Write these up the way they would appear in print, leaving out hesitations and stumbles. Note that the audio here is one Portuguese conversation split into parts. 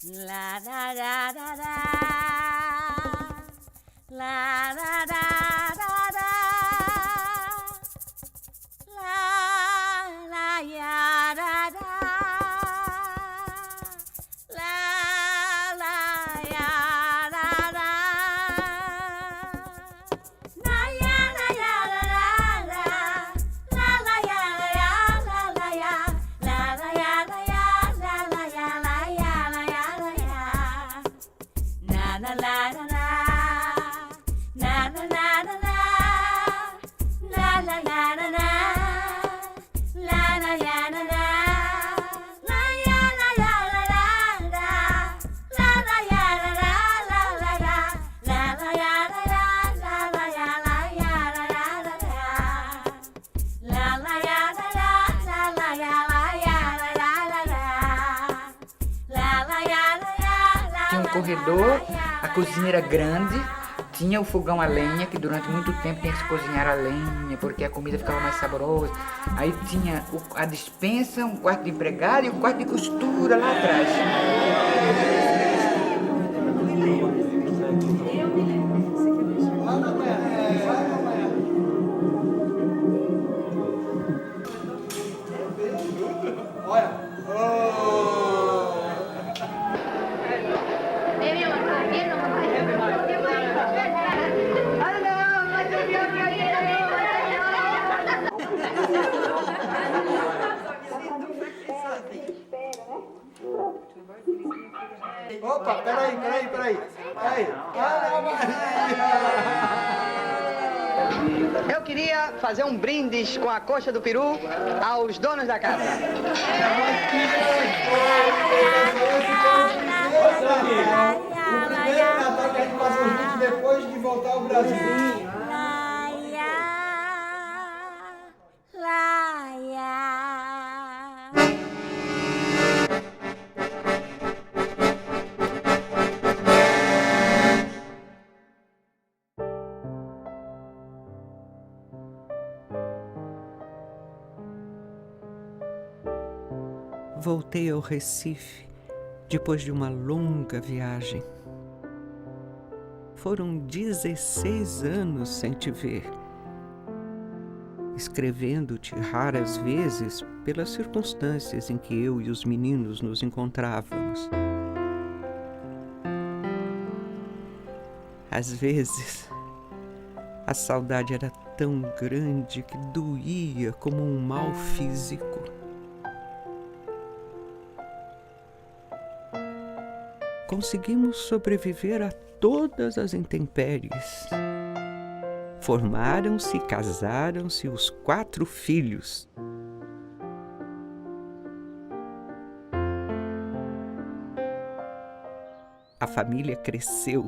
La da da da da, la da da da da, la ya da da, la ya da da, la ya da ya da da, la ya da ya la ya, la ya da ya la ya la ya la ya la ya, na na la na na, na na na na na, la la la na na, la la ya na na, la ya la ya la la la, la la ya la la la la la, la la ya la ya la la ya la ya la ya la ya, la la ya la la la la ya la ya la ya la ya, la la ya la ya la. Tinha um corredor, a cozinha era grande, tinha o fogão a lenha, que durante muito tempo tinha que se cozinhar a lenha, porque a comida ficava mais saborosa. Aí tinha a despensa, um quarto de empregado e um quarto de costura lá atrás. Opa, peraí. Eu queria fazer um brindis com a coxa do peru aos donos da casa. O primeiro Natal que a gente passou juntos depois de voltar ao Brasil. Voltei ao Recife depois de uma longa viagem. Foram 16 anos sem te ver, escrevendo-te raras vezes pelas circunstâncias em que eu e os meninos nos encontrávamos. Às vezes, a saudade era tão grande que doía como um mal físico. Conseguimos sobreviver a todas as intempéries. Formaram-se e casaram-se os 4 filhos. A família cresceu.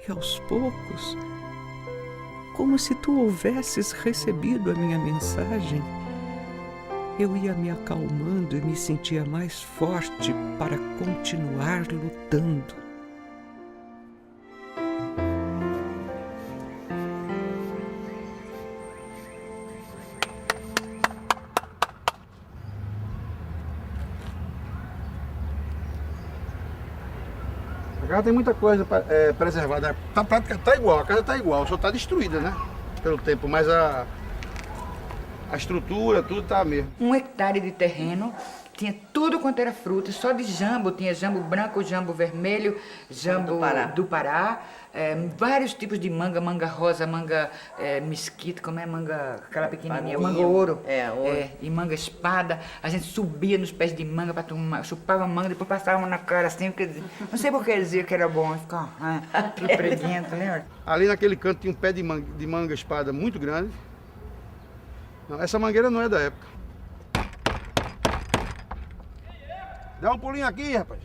E aos poucos, como se tu houvesses recebido a minha mensagem, eu ia me acalmando e me sentia mais forte para continuar lutando. A casa tem muita coisa preservada. Tá igual, a casa tá igual, só tá destruída, né? Pelo tempo, mas a estrutura, tudo tá mesmo. 1 hectare de terreno, tinha tudo quanto era fruta, só de jambo, tinha jambo branco, jambo vermelho, jambo do Pará, vários tipos de manga, manga rosa, manga mesquita, como é manga, aquela pequenininha, manga ouro, ouro. E manga espada. A gente subia nos pés de manga para tomar, chupava manga, depois passava na cara assim, porque, não sei por que dizia que era bom, ficava tudo preguento, lembra? Ali naquele canto tinha um pé de manga espada muito grande. Não, essa mangueira não é da época. Dá um pulinho aqui, rapaz.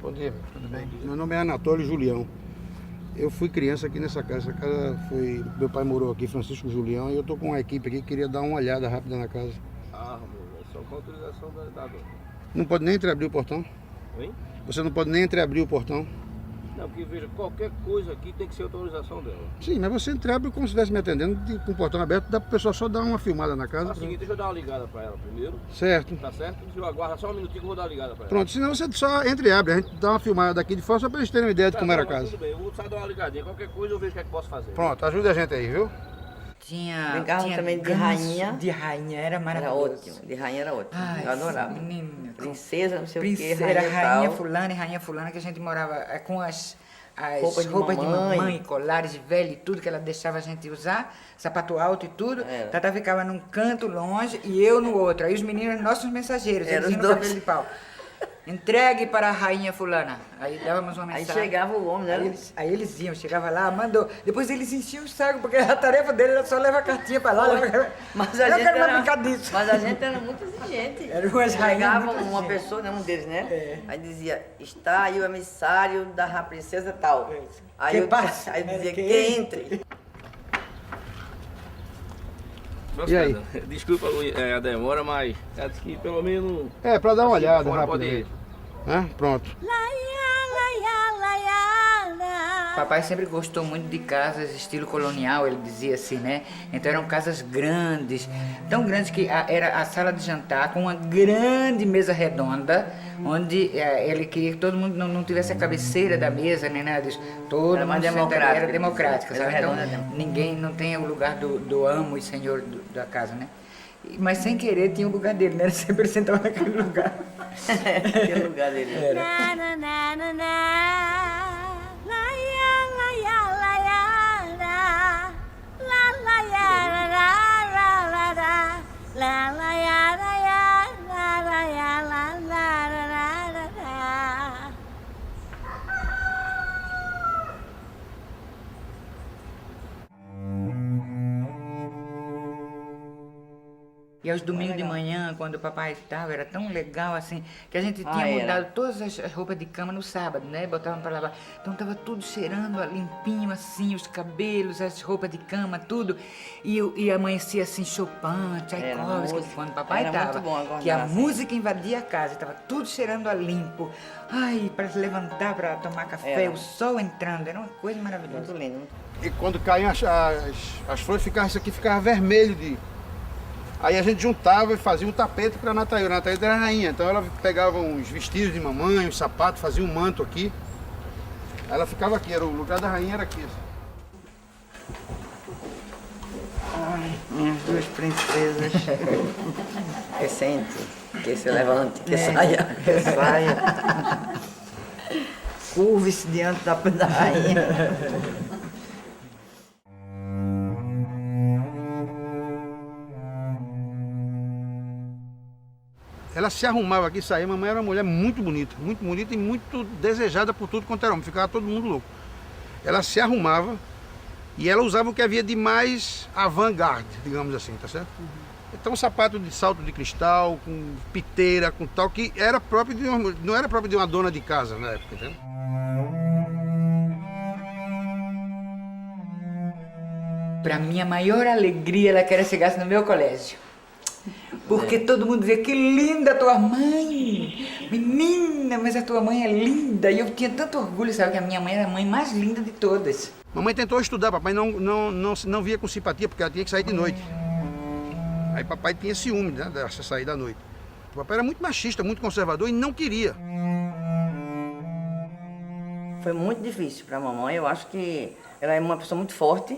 Bom dia, tudo bem? Meu nome é Anatólio Julião. Eu fui criança aqui nessa casa. Essa casa foi... Meu pai morou aqui, Francisco Julião, e eu tô com uma equipe aqui que queria dar uma olhada rápida na casa. Ah, é só com autorização da dona. Não pode nem entreabrir o portão? Oi? Você não pode nem entreabrir o portão? Não, porque veja, qualquer coisa aqui tem que ser autorização dela. Sim, mas você entra abre como se estivesse me atendendo, com o portão aberto, dá pro pessoal só dar uma filmada na casa. É o seguinte, deixa eu dar uma ligada pra ela primeiro. Certo. Tá certo? Se eu aguarda só um minutinho que eu vou dar uma ligada pra ela. Pronto, senão você só entra e abre, a gente dá uma filmada daqui de fora só pra eles terem uma ideia de como era a mas casa. Tudo bem, eu vou só dar uma ligadinha. Qualquer coisa eu vejo o que é que posso fazer. Pronto, ajuda a gente aí, viu? Brincava também de ganso rainha. De rainha, era Era maravilhoso. ótimo, de rainha era ótimo. Ai, eu adorava. menina, Princesa, não sei Princesa, o que, era rainha tal. fulana e rainha fulana, que a gente morava com as Roupas de mamãe. mamãe, colares de velha e tudo que ela deixava a gente usar, sapato alto e tudo. Era. Tata ficava num canto longe e eu no outro. Aí os meninos, nossos mensageiros, Era eles os iam no dois. cabelo de pau. Entregue para a rainha fulana. Aí dávamos uma Aí mensagem. chegava o homem, né? Aí eles iam, chegava lá, mandou. Depois eles enchiam o saco, porque a tarefa dele era só levar a cartinha para lá. Mas eu a gente quero mais era, brincar disso. mas a gente era muito exigente. Era umas rainhas Chegava muito uma exigentes. pessoa, né, um deles, né? É. Aí dizia, está aí o emissário da princesa tal. Aí Que eu, passe. aí dizia, Que que entre. Nossa, E aí? cara, desculpa a demora, mas acho que pelo menos... É, pra dar uma assim, olhada fora rápida pode aí. ir. Né? Pronto. Papai sempre gostou muito de casas estilo colonial, ele dizia assim, né? Então eram casas grandes, tão grandes que era a sala de jantar com uma grande mesa redonda, onde ele queria que todo mundo não tivesse a cabeceira da mesa, nem nada disso. Todo Era mais mundo sentado, democrático, era democrática, mesa sabe? Então redonda mesmo. ninguém não tem o lugar do amo e senhor da casa, né? Mas sem querer tinha o lugar dele, né? Ele sempre sentava naquele lugar. Que lugar dele. Era. E aos domingos de manhã, quando o papai estava, era tão legal assim, que a gente tinha era. mudado todas as roupas de cama no sábado, né? Botavam para lavar. Então estava tudo cheirando limpinho assim, os cabelos, as roupas de cama, tudo. E amanhecia assim, Chopin, Tchaikovsky, música. quando o papai Era muito estava. bom acordar Que a assim. música invadia a casa, estava tudo cheirando a limpo. Ai, para se levantar, para tomar café, Era. o sol entrando, era uma coisa maravilhosa. Muito lindo. E quando caíam as flores, isso aqui ficava vermelho de... Aí a gente juntava e fazia um tapete para a Nataíra. A Nataíra era a rainha, então ela pegava uns vestidos de mamãe, uns sapatos, fazia um manto aqui. Aí ela ficava aqui, era o lugar da rainha era aqui. Ai, minhas duas princesas. Que sente, que se levante, que saia. Que saia. Curve-se diante da rainha. Ela se arrumava aqui, saía. Mamãe era uma mulher muito bonita e muito desejada por tudo quanto era homem. Ficava todo mundo louco. Ela se arrumava e ela usava o que havia de mais avant-garde, digamos assim, tá certo? Então um sapato de salto de cristal, com piteira, com tal, que era próprio de uma, não era próprio de uma dona de casa na época, entendeu? Para minha maior alegria, ela queria chegasse no meu colégio. Porque todo mundo dizia, que linda a tua mãe! Menina, mas a tua mãe é linda! E eu tinha tanto orgulho, sabe, que a minha mãe era a mãe mais linda de todas. Mamãe tentou estudar, papai não via com simpatia, porque ela tinha que sair de noite. Aí papai tinha ciúme, né, dessa saída à noite. O papai era muito machista, muito conservador e não queria. Foi muito difícil para a mamãe. Eu acho que ela é uma pessoa muito forte,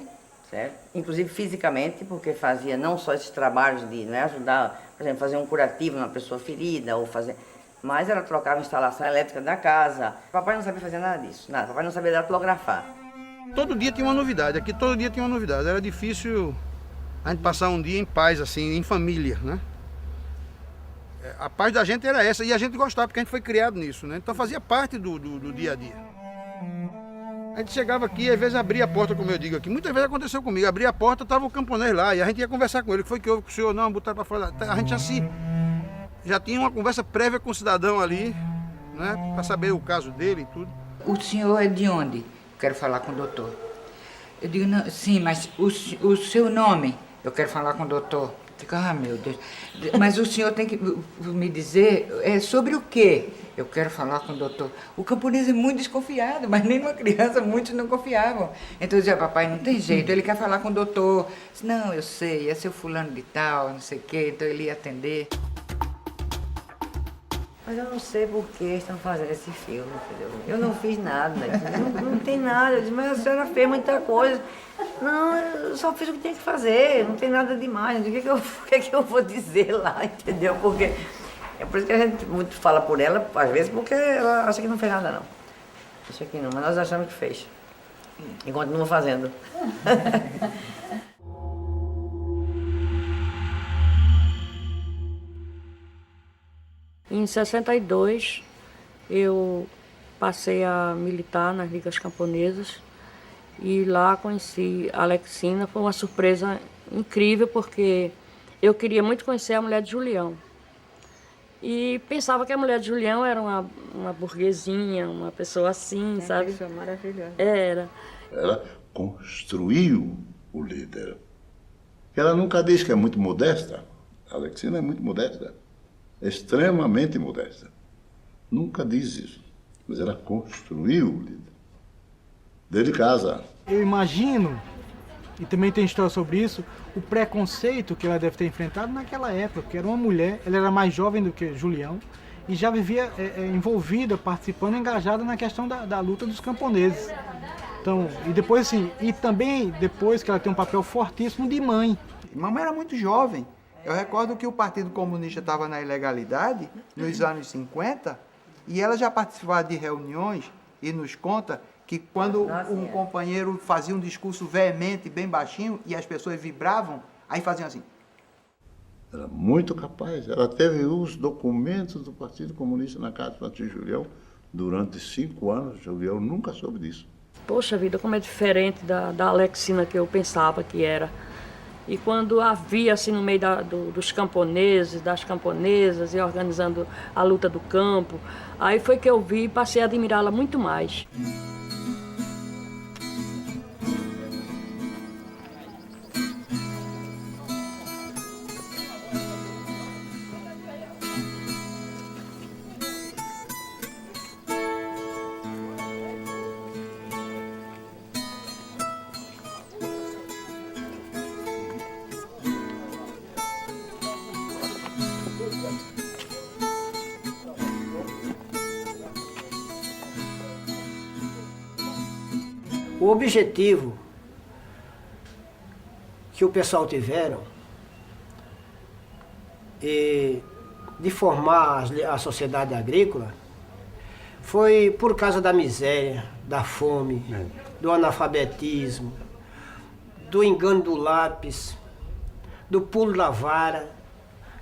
certo? Inclusive fisicamente, porque fazia não só esses trabalhos de, né, ajudar, por exemplo, fazer um curativo numa pessoa ferida, ou fazer... mas ela trocava a instalação elétrica da casa. Papai não sabia fazer nada disso, nada. Papai não sabia datilografar. Todo dia tinha uma novidade, aqui todo dia tinha uma novidade. Era difícil a gente passar um dia em paz, assim, em família, né? A paz da gente era essa, e a gente gostava, porque a gente foi criado nisso, né? Então fazia parte do dia a dia. A gente chegava aqui e às vezes abria a porta, como eu digo aqui. Muitas vezes aconteceu comigo, abria a porta, estava o camponês lá, e a gente ia conversar com ele. O que foi que houve com o senhor? Não, botaram para fora. A gente já tinha uma conversa prévia com o cidadão ali, né? Para saber o caso dele e tudo. O senhor é de onde? Quero falar com o doutor. Eu digo, não, sim, mas o seu nome? Eu quero falar com o doutor. Fica, ah, meu Deus. Mas o senhor tem que me dizer sobre o quê? eu quero falar com o doutor. O camponês é muito desconfiado, mas nem uma criança, muitos não confiavam. Então eu dizia, papai, não tem jeito, ele quer falar com o doutor. Eu disse, não, eu sei, é seu fulano de tal, não sei o quê, então ele ia atender. Mas eu não sei por que estão fazendo esse filme, entendeu? Eu não fiz nada, não tem nada. Eu disse, mas a senhora fez muita coisa. Não, eu só fiz o que tinha que fazer, não tem nada demais. O que eu vou dizer lá, entendeu? Porque é por isso que a gente muito fala por ela, às vezes, porque ela acha que não fez nada, não. Acha que não, mas nós achamos que fez. E continua fazendo. Em 62, eu passei a militar nas Ligas Camponesas e lá conheci a Alexina. Foi uma surpresa incrível, porque eu queria muito conhecer a mulher de Julião. E pensava que a mulher de Julião era uma burguesinha, uma pessoa assim, sabe? Uma pessoa maravilhosa. Era. Ela construiu o líder. Ela nunca diz que é muito modesta. A Alexina é muito modesta. Extremamente modesta. Nunca diz isso, mas ela construiu o líder. Desde casa. Eu imagino, e também tem história sobre isso, o preconceito que ela deve ter enfrentado naquela época, porque era uma mulher, ela era mais jovem do que Julião, e já vivia envolvida, participando, engajada na questão da luta dos camponeses. Então, e depois assim, e também depois que ela tem um papel fortíssimo de mãe. Mamãe era muito jovem. Eu recordo que o Partido Comunista estava na ilegalidade nos anos 50 e ela já participava de reuniões e nos conta que quando um companheiro fazia um discurso veemente, bem baixinho, e as pessoas vibravam, aí faziam assim. Era muito capaz. Ela teve os documentos do Partido Comunista na casa de Francisco Julião durante 5 anos. Julião nunca soube disso. Poxa vida, como é diferente da Alexina que eu pensava que era. E quando a via assim no meio dos camponeses, das camponesas, e organizando a luta do campo, aí foi que eu vi e passei a admirá-la muito mais. O objetivo que o pessoal tiveram de formar a sociedade agrícola foi por causa da miséria, da fome, do analfabetismo, do engano do lápis, do pulo da vara,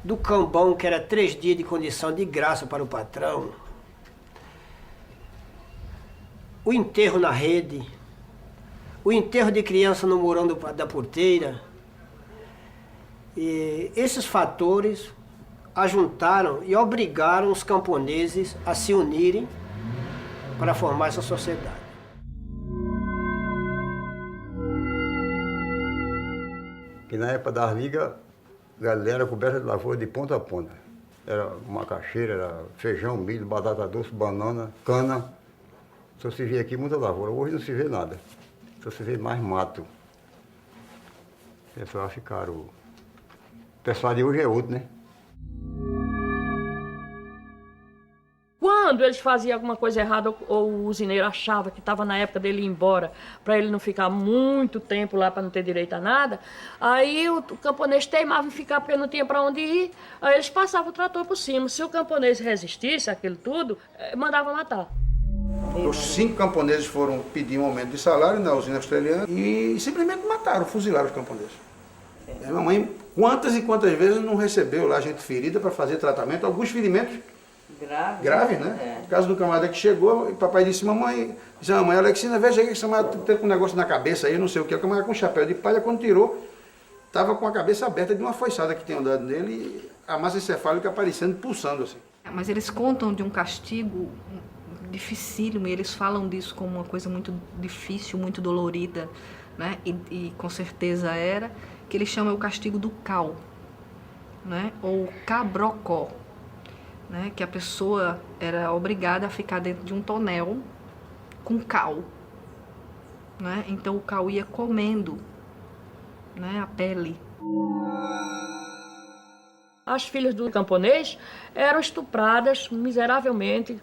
do cambão, que era 3 dias de condição de graça para o patrão, o enterro na rede, o enterro de criança no murão da porteira. E esses fatores ajuntaram e obrigaram os camponeses a se unirem para formar essa sociedade. Que na época das ligas, a galera era coberta de lavoura de ponta a ponta. Era macaxeira, era feijão, milho, batata doce, banana, cana. Só se vê aqui muita lavoura. Hoje não se vê nada. Só se vê mais mato. O pessoal ficaram... O pessoal de hoje é outro, né? Quando eles faziam alguma coisa errada, ou o usineiro achava que estava na época dele ir embora, para ele não ficar muito tempo lá, para não ter direito a nada, aí o camponês teimava em ficar porque não tinha para onde ir, aí eles passavam o trator por cima. Se o camponês resistisse àquilo tudo, mandava matar. Os 5 camponeses foram pedir um aumento de salário na usina australiana e simplesmente mataram, fuzilaram os camponeses. A mamãe, quantas e quantas vezes não recebeu lá gente ferida para fazer tratamento, alguns ferimentos graves, né? No caso do camarada que chegou, o papai disse, mamãe, Alexina, veja aí que esse camarada tem um negócio na cabeça aí, não sei o que, o camarada com chapéu de palha, quando tirou, estava com a cabeça aberta de uma foiçada que tinha dado nele e a massa encefálica aparecendo, pulsando assim. Mas eles contam de um castigo dificílimo, e eles falam disso como uma coisa muito difícil, muito dolorida, né? E com certeza era, que eles chamam o castigo do cal, né? Ou cabrocó. né, que a pessoa era obrigada a ficar dentro de um tonel com cal, né? Então o cal ia comendo, né, a pele. As filhas do camponês eram estupradas miseravelmente,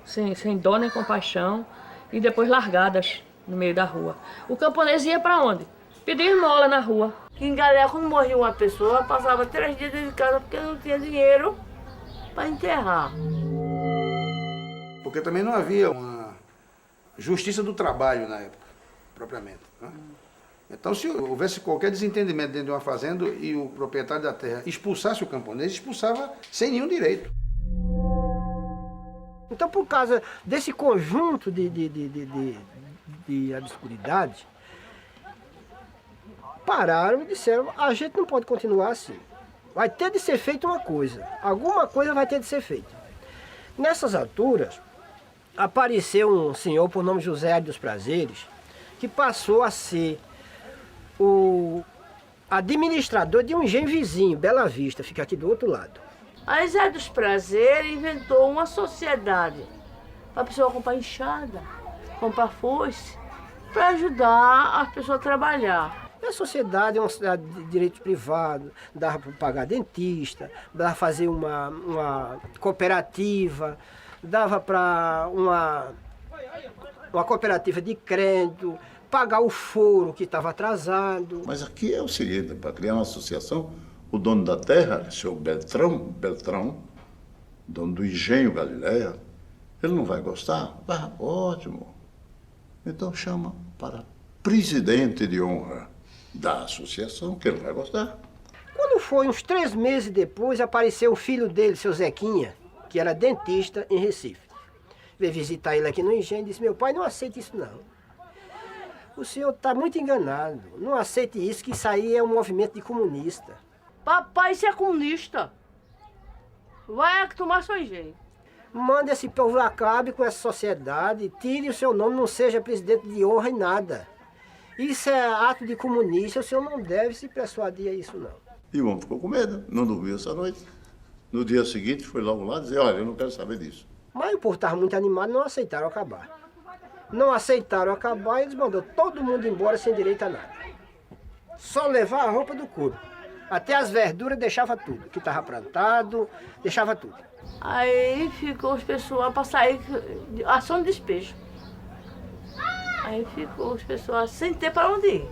sem dó nem compaixão, e depois largadas no meio da rua. O camponês ia para onde? Pedir esmola na rua. Em Galé, quando morria uma pessoa, passava 3 dias dentro de casa porque não tinha dinheiro para enterrar. Porque também não havia uma justiça do trabalho na época, propriamente, né? Então, se houvesse qualquer desentendimento dentro de uma fazenda e o proprietário da terra expulsasse o camponês, expulsava sem nenhum direito. Então, por causa desse conjunto de obscuridade, pararam e disseram, a gente não pode continuar assim. Vai ter de ser feita uma coisa, alguma coisa vai ter de ser feita. Nessas alturas, apareceu um senhor por nome José dos Prazeres, que passou a ser o administrador de um engenho vizinho, Bela Vista, fica aqui do outro lado. Aí Zé dos Prazeres inventou uma sociedade para a pessoa comprar enxada, comprar foice, para ajudar as pessoas a trabalhar. A sociedade é uma sociedade de direitos privados, dava para pagar dentista, dava para fazer uma cooperativa, dava para uma cooperativa de crédito, pagar o foro que estava atrasado. Mas aqui é o seguinte, para criar uma associação, o dono da terra, o senhor Beltrão, dono do engenho Galileia, ele não vai gostar? Ah, ótimo. Então chama para presidente de honra da associação, que ele vai gostar. Quando foi uns 3 meses depois, apareceu o filho dele, seu Zequinha, que era dentista em Recife. Veio visitar ele aqui no engenho e disse, meu pai, não aceite isso não. O senhor está muito enganado. Não aceite isso, que isso aí é um movimento de comunista. Papai, isso é comunista. Vai tomar seu engenho. Manda esse povo acabe com essa sociedade, tire o seu nome, não seja presidente de honra e nada. Isso é ato de comunista, o senhor não deve se persuadir a isso não. E o homem ficou com medo, não dormiu essa noite. No dia seguinte foi logo lá dizer, olha, eu não quero saber disso. Mas o povo estava muito animado, não aceitaram acabar. Não aceitaram acabar e eles mandaram todo mundo embora sem direito a nada. Só levar a roupa do couro. Até as verduras deixava tudo, que estava plantado, deixava tudo. Aí ficou os pessoal para sair, ação de despejo. Aí ficou os pessoal sem ter para onde ir.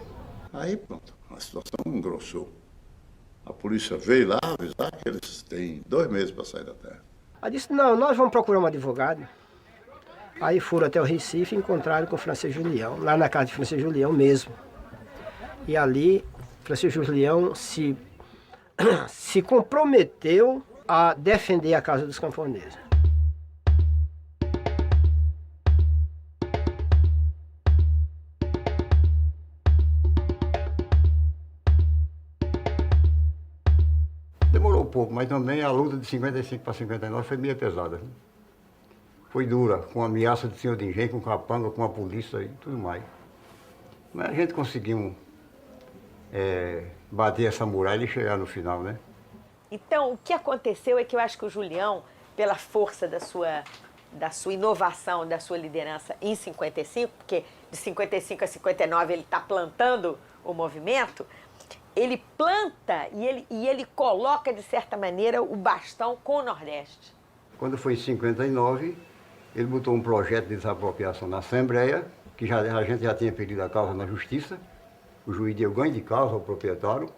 Aí pronto, a situação engrossou. A polícia veio lá avisar que eles têm 2 meses para sair da terra. Aí disse, não, nós vamos procurar um advogado. Aí foram até o Recife e encontraram com o Francisco Julião, lá na casa de Francisco Julião mesmo. E ali, Francisco Julião se comprometeu a defender a Casa dos Camponeses. Demorou um pouco, mas também a luta de 55 para 59 foi meio pesada. Foi dura, com ameaça de senhor de engenho, com capanga, com a polícia e tudo mais. Mas a gente conseguiu bater essa muralha e chegar no final, né? Então, o que aconteceu é que eu acho que o Julião, pela força da sua inovação, da sua liderança em 55, porque de 55 a 59 ele está plantando o movimento, ele planta e ele coloca, de certa maneira, o bastão com o Nordeste. Quando foi em 59, ele botou um projeto de desapropriação na Assembleia, que a gente já tinha pedido a causa na Justiça. O juiz deu ganho de causa ao proprietário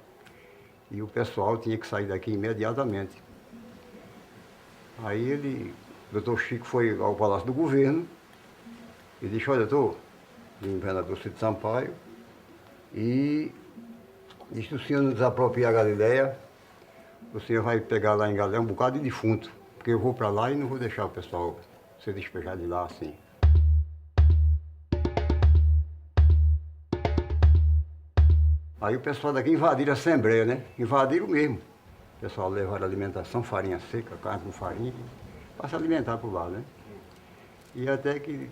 e o pessoal tinha que sair daqui imediatamente. Aí o doutor Chico foi ao Palácio do Governo e disse, olha, doutor, o governador Cito Sampaio, e disse, se o senhor não desapropriar a Galileia, o senhor vai pegar lá em Galileia um bocado de defunto, porque eu vou para lá e não vou deixar o pessoal ser despejado de lá assim. Aí o pessoal daqui invadiram a Assembleia, né? Invadiram mesmo. O pessoal levaram alimentação, farinha seca, carne com farinha, para se alimentar por lá, né? E até que,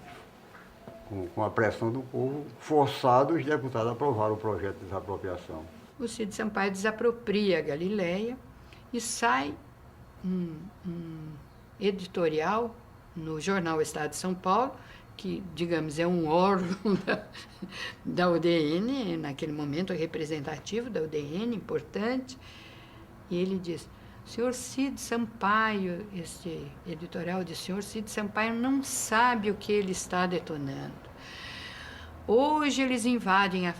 com a pressão do povo, forçados, os deputados aprovaram o projeto de desapropriação. O Cid Sampaio desapropria a Galileia e sai um editorial no jornal Estado de São Paulo, que, digamos, é um órgão da UDN, naquele momento representativo da UDN, importante, e ele diz: senhor Cid Sampaio, este editorial de senhor Cid Sampaio não sabe o que ele está detonando. Hoje eles invadem as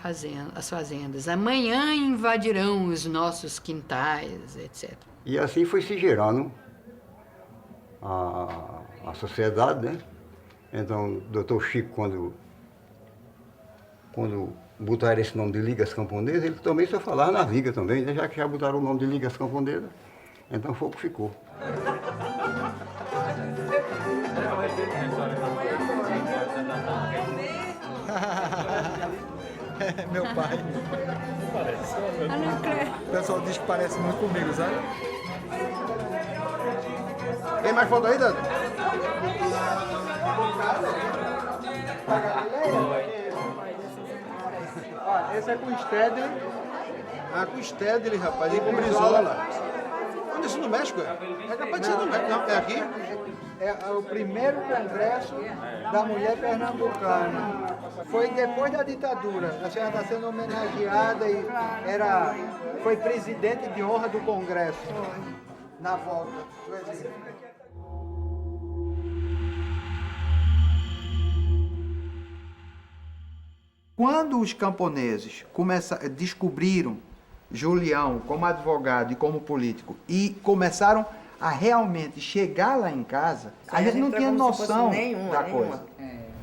fazendas, amanhã invadirão os nossos quintais, etc. E assim foi se gerando a sociedade, né? Então, o doutor Chico, quando botaram esse nome de Ligas Camponesas, ele também só falava na Liga também, né? Já que já botaram o nome de Ligas Camponesas, então foi o que ficou. É meu pai. O pessoal diz que parece muito comigo, sabe? Tem mais foto aí, Dani? Esse é com o Stedley. Ah, com o Stedley, rapaz, e com o Brizola. Onde isso no México? É capaz de ser no México, não? É aqui? É o primeiro congresso da mulher pernambucana. Foi depois da ditadura. A senhora está sendo homenageada e foi presidente de honra do congresso. Na volta do exílio. Quando os camponeses descobriram Julião como advogado e como político e começaram a realmente chegar lá em casa, a gente não tinha noção da coisa.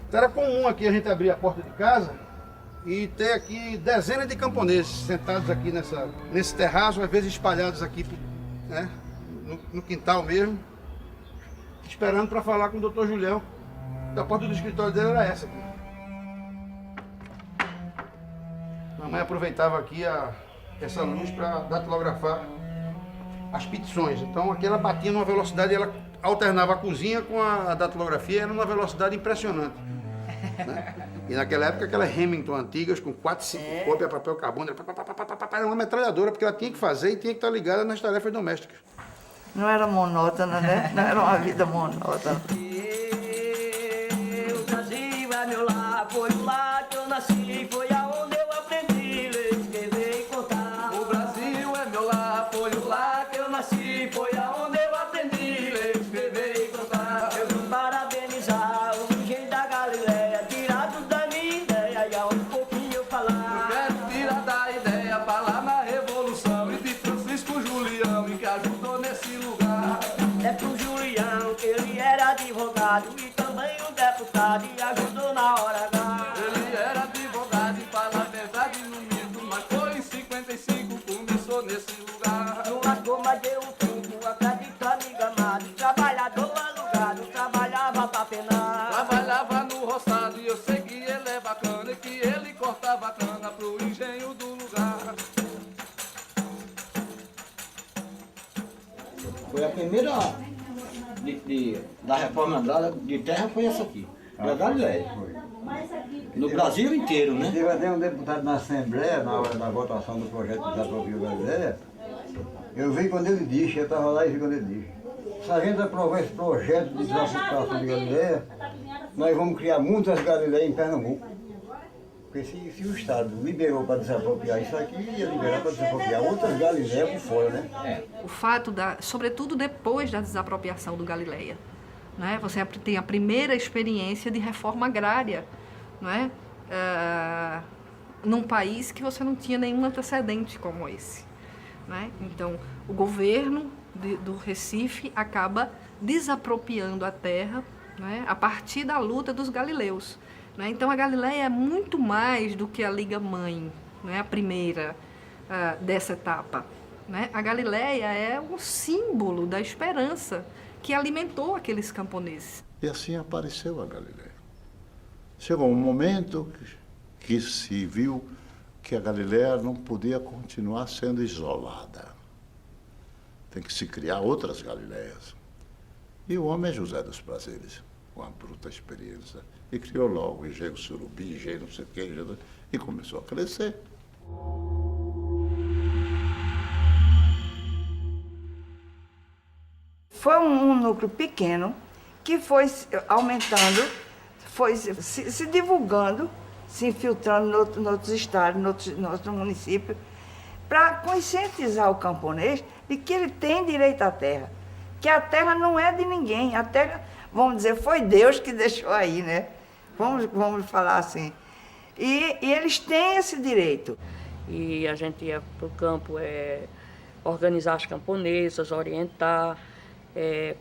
Então era comum aqui a gente abrir a porta de casa e ter aqui dezenas de camponeses sentados aqui nesse terraço, às vezes espalhados aqui, né, no quintal mesmo, esperando para falar com o doutor Julião. A porta do escritório dele era essa aqui. Mamãe aproveitava aqui essa luz para datilografar as petições. Então aqui ela batia numa velocidade, ela alternava a cozinha com a datilografia, era numa velocidade impressionante. Né? E naquela época aquelas Remington antigas com 4, 5 cópias, papel carbono, era uma metralhadora, porque ela tinha que fazer e tinha que estar ligada nas tarefas domésticas. Não era monótona, né? Não era uma vida monótona. O Brasil é meu lar, foi lá que eu nasci, foi aonde eu aprendi ler, escrever e contar. O Brasil é meu lar, foi lá que eu nasci, foi aonde eu aprendi ler, escrever e contar. Eu vim parabenizar o engenho da Galileia, tirado da minha ideia e há um pouquinho eu falar. Eu quero tirar da ideia, falar na Revolução e de Francisco Julião, e que ajudou nesse lugar. É pro Julião, que ele era advogado e também um deputado e ajudou na hora H. Ele era advogado e fala a verdade no mito, mas foi em 55 começou nesse lugar. Não lascou, mas deu um tempo, acredito, amigo amado, trabalhador alugado, trabalhava pra penar. Trabalhava no roçado e eu sei que ele é bacana e que ele cortava cana pro engenho do lugar. Foi a primeira da reforma agrária de terra, foi essa aqui, da Galileia. No Brasil inteiro, né? Teve até um deputado na Assembleia, na hora da votação do projeto de desaproprio da Galileia. Eu vi quando ele disse, eu estava lá e vi quando ele disse: se a gente aprovar esse projeto de desapropriação de Galileia, nós vamos criar muitas Galileias em Pernambuco. Porque se o Estado liberou para desapropriar isso aqui, ia liberar para desapropriar outras Galileias por fora, né? O fato sobretudo depois da desapropriação do Galileia, né? Você tem a primeira experiência de reforma agrária, né? Num país que você não tinha nenhum antecedente como esse, né? Então, o governo do Recife acaba desapropriando a terra, né? A partir da luta dos galileus. Então, a Galileia é muito mais do que a Liga Mãe, né? A primeira dessa etapa. Né? A Galileia é um símbolo da esperança que alimentou aqueles camponeses. E assim apareceu a Galileia. Chegou um momento que se viu que a Galileia não podia continuar sendo isolada. Tem que se criar outras Galileias. E o homem é José dos Prazeres, com a bruta experiência, e criou logo engenho Surubi, engenho não sei o que, e começou a crescer. Foi um núcleo pequeno que foi aumentando, foi se divulgando, se infiltrando em outros estados, em outros municípios, para conscientizar o camponês de que ele tem direito à terra, que a terra não é de ninguém, a terra, vamos dizer, foi Deus que deixou aí, né? Vamos falar assim. E eles têm esse direito. E a gente ia para o campo organizar as camponesas, orientar,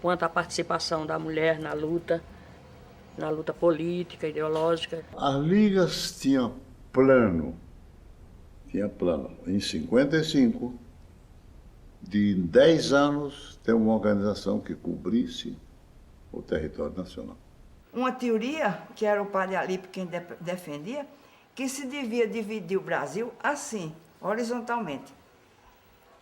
quanto à participação da mulher na luta política, ideológica. As ligas tinham plano. Em 55, de 10 anos, ter uma organização que cobrisse o território nacional. Uma teoria, que era o padre Alípio quem defendia, que se devia dividir o Brasil assim, horizontalmente,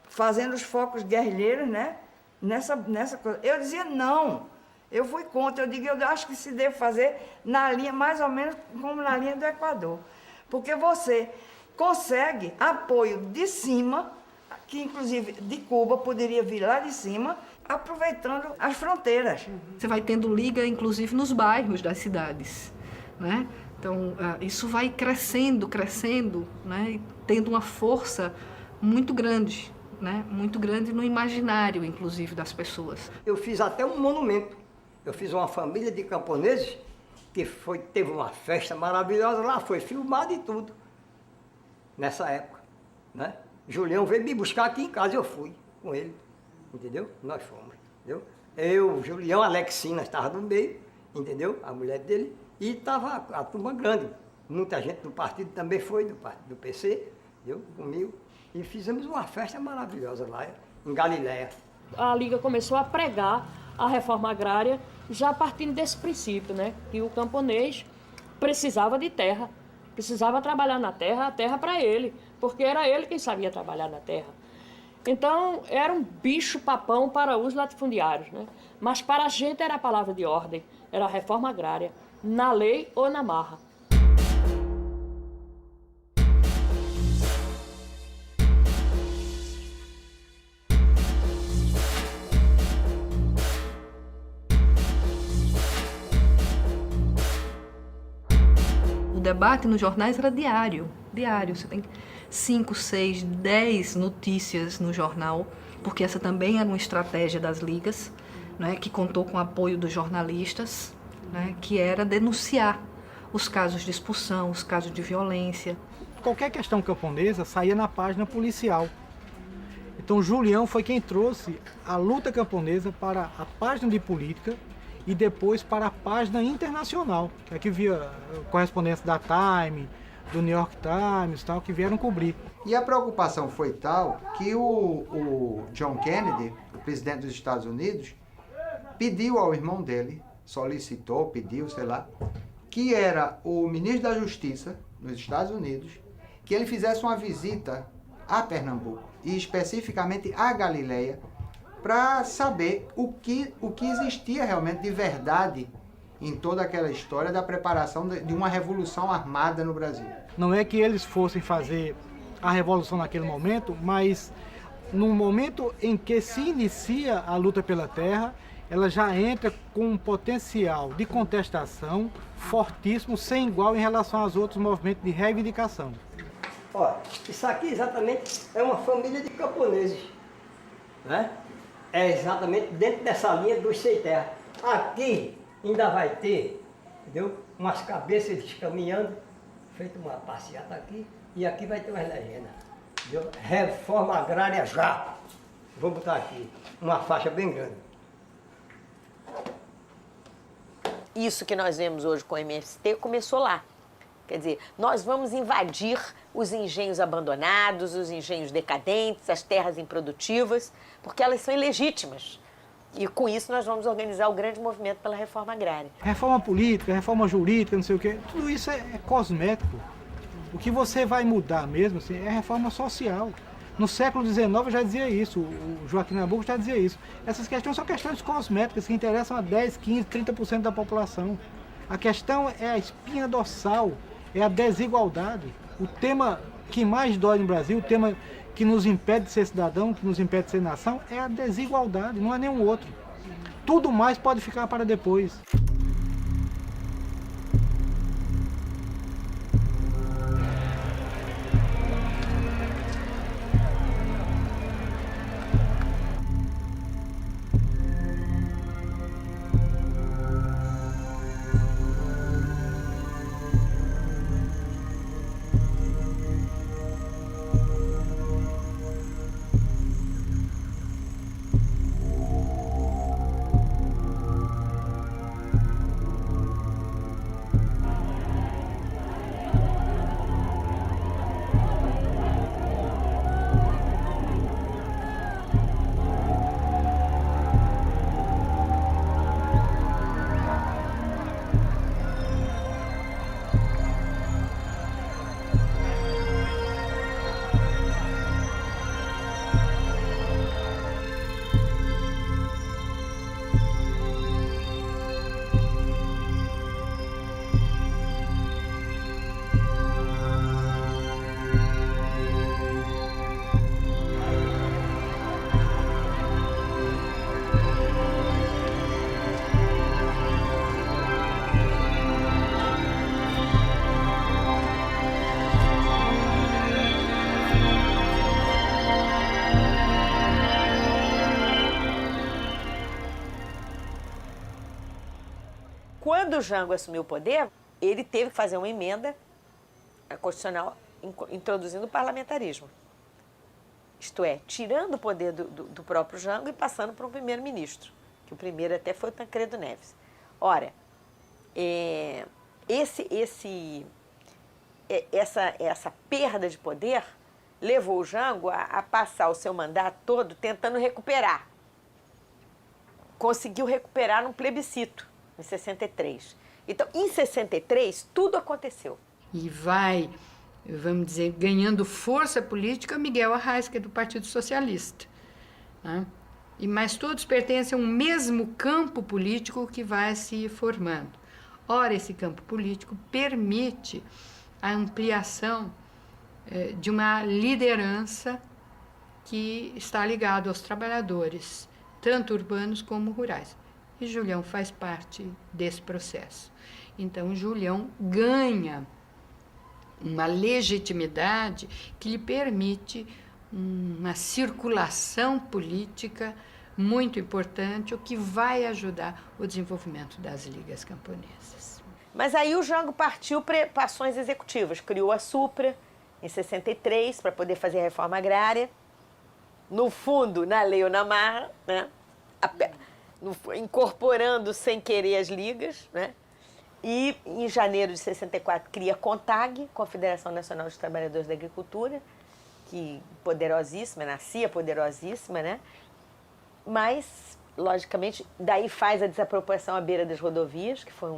fazendo os focos guerrilheiros, né? Nessa coisa. Eu dizia não, eu fui contra, eu acho que se deve fazer na linha, mais ou menos como na linha do Equador, porque você consegue apoio de cima, que inclusive de Cuba poderia vir lá de cima, aproveitando as fronteiras. Você vai tendo liga, inclusive, nos bairros das cidades, né? Então, isso vai crescendo, né? E tendo uma força muito grande, né? Muito grande no imaginário, inclusive, das pessoas. Eu fiz até um monumento. Eu fiz uma família de camponeses que teve uma festa maravilhosa lá, foi filmado e tudo, nessa época, né? Julião veio me buscar aqui em casa, eu fui com ele, entendeu? Nós fomos, entendeu? Eu, Julião, Alexina estava no meio, entendeu? A mulher dele, e estava a turma grande. Muita gente do partido também foi, do PC, entendeu? Comigo. E fizemos uma festa maravilhosa lá, em Galiléia. A Liga começou a pregar a reforma agrária já partindo desse princípio, né? Que o camponês precisava de terra, precisava trabalhar na terra, a terra para ele, porque era ele quem sabia trabalhar na terra. Então, era um bicho-papão para os latifundiários, né? Mas para a gente era a palavra de ordem, era a reforma agrária, na lei ou na marra. O debate nos jornais era diário. Você tem 5, 6, 10 notícias no jornal, porque essa também era uma estratégia das ligas, né, que contou com o apoio dos jornalistas, né, que era denunciar os casos de expulsão, os casos de violência. Qualquer questão camponesa saía na página policial. Então Julião foi quem trouxe a luta camponesa para a página de política e depois para a página internacional, que aqui via correspondentes da Time, do New York Times, tal, que vieram cobrir. E a preocupação foi tal que o John Kennedy, o presidente dos Estados Unidos, pediu ao irmão dele, pediu, sei lá, que era o ministro da Justiça nos Estados Unidos, que ele fizesse uma visita a Pernambuco, e especificamente a Galiléia, para saber o que existia realmente de verdade em toda aquela história da preparação de uma revolução armada no Brasil. Não é que eles fossem fazer a revolução naquele momento, mas no momento em que se inicia a luta pela terra, ela já entra com um potencial de contestação fortíssimo, sem igual em relação aos outros movimentos de reivindicação. Olha, isso aqui exatamente é uma família de camponeses, né? É exatamente dentro dessa linha dos sem terra. Aqui ainda vai ter, entendeu? Umas cabeças caminhando, feito uma passeata aqui, e aqui vai ter umas legendas, entendeu? Reforma agrária já. Vou botar aqui uma faixa bem grande. Isso que nós vemos hoje com o MST começou lá. Quer dizer, nós vamos invadir os engenhos abandonados, os engenhos decadentes, as terras improdutivas, porque elas são ilegítimas. E com isso nós vamos organizar o grande movimento pela reforma agrária. Reforma política, reforma jurídica, não sei o quê, tudo isso é cosmético. O que você vai mudar mesmo assim, é reforma social. No século XIX eu já dizia isso, o Joaquim Nabuco já dizia isso. Essas questões são questões cosméticas que interessam a 10, 15, 30% da população. A questão é a espinha dorsal, é a desigualdade. O tema que mais dói no Brasil, o tema que nos impede de ser cidadão, que nos impede de ser nação, é a desigualdade, não é nenhum outro. tudo mais pode ficar para depois. Quando o Jango assumiu o poder, ele teve que fazer uma emenda constitucional introduzindo o parlamentarismo. Isto é, tirando o poder do próprio Jango e passando para um primeiro-ministro, que o primeiro até foi o Tancredo Neves. Ora, essa perda de poder levou o Jango a passar o seu mandato todo tentando recuperar. Conseguiu recuperar num plebiscito, em 63. Então, em 63, tudo aconteceu. E vai, vamos dizer, ganhando força política Miguel Arraes, que é do Partido Socialista. Né? Mas todos pertencem a um mesmo campo político que vai se formando. Ora, esse campo político permite a ampliação de uma liderança que está ligada aos trabalhadores, tanto urbanos como rurais. E Julião faz parte desse processo. Então, Julião ganha uma legitimidade que lhe permite uma circulação política muito importante, o que vai ajudar o desenvolvimento das ligas camponesas. Mas aí o Jango partiu para ações executivas, criou a Supra em 63 para poder fazer a reforma agrária, no fundo, na lei ou na marra, né? Incorporando sem querer as ligas, né? E em janeiro de 64 cria a CONTAG, Confederação Nacional dos Trabalhadores da Agricultura, que poderosíssima, nascia poderosíssima, né? Mas, logicamente, daí faz a desapropriação à beira das rodovias, que foi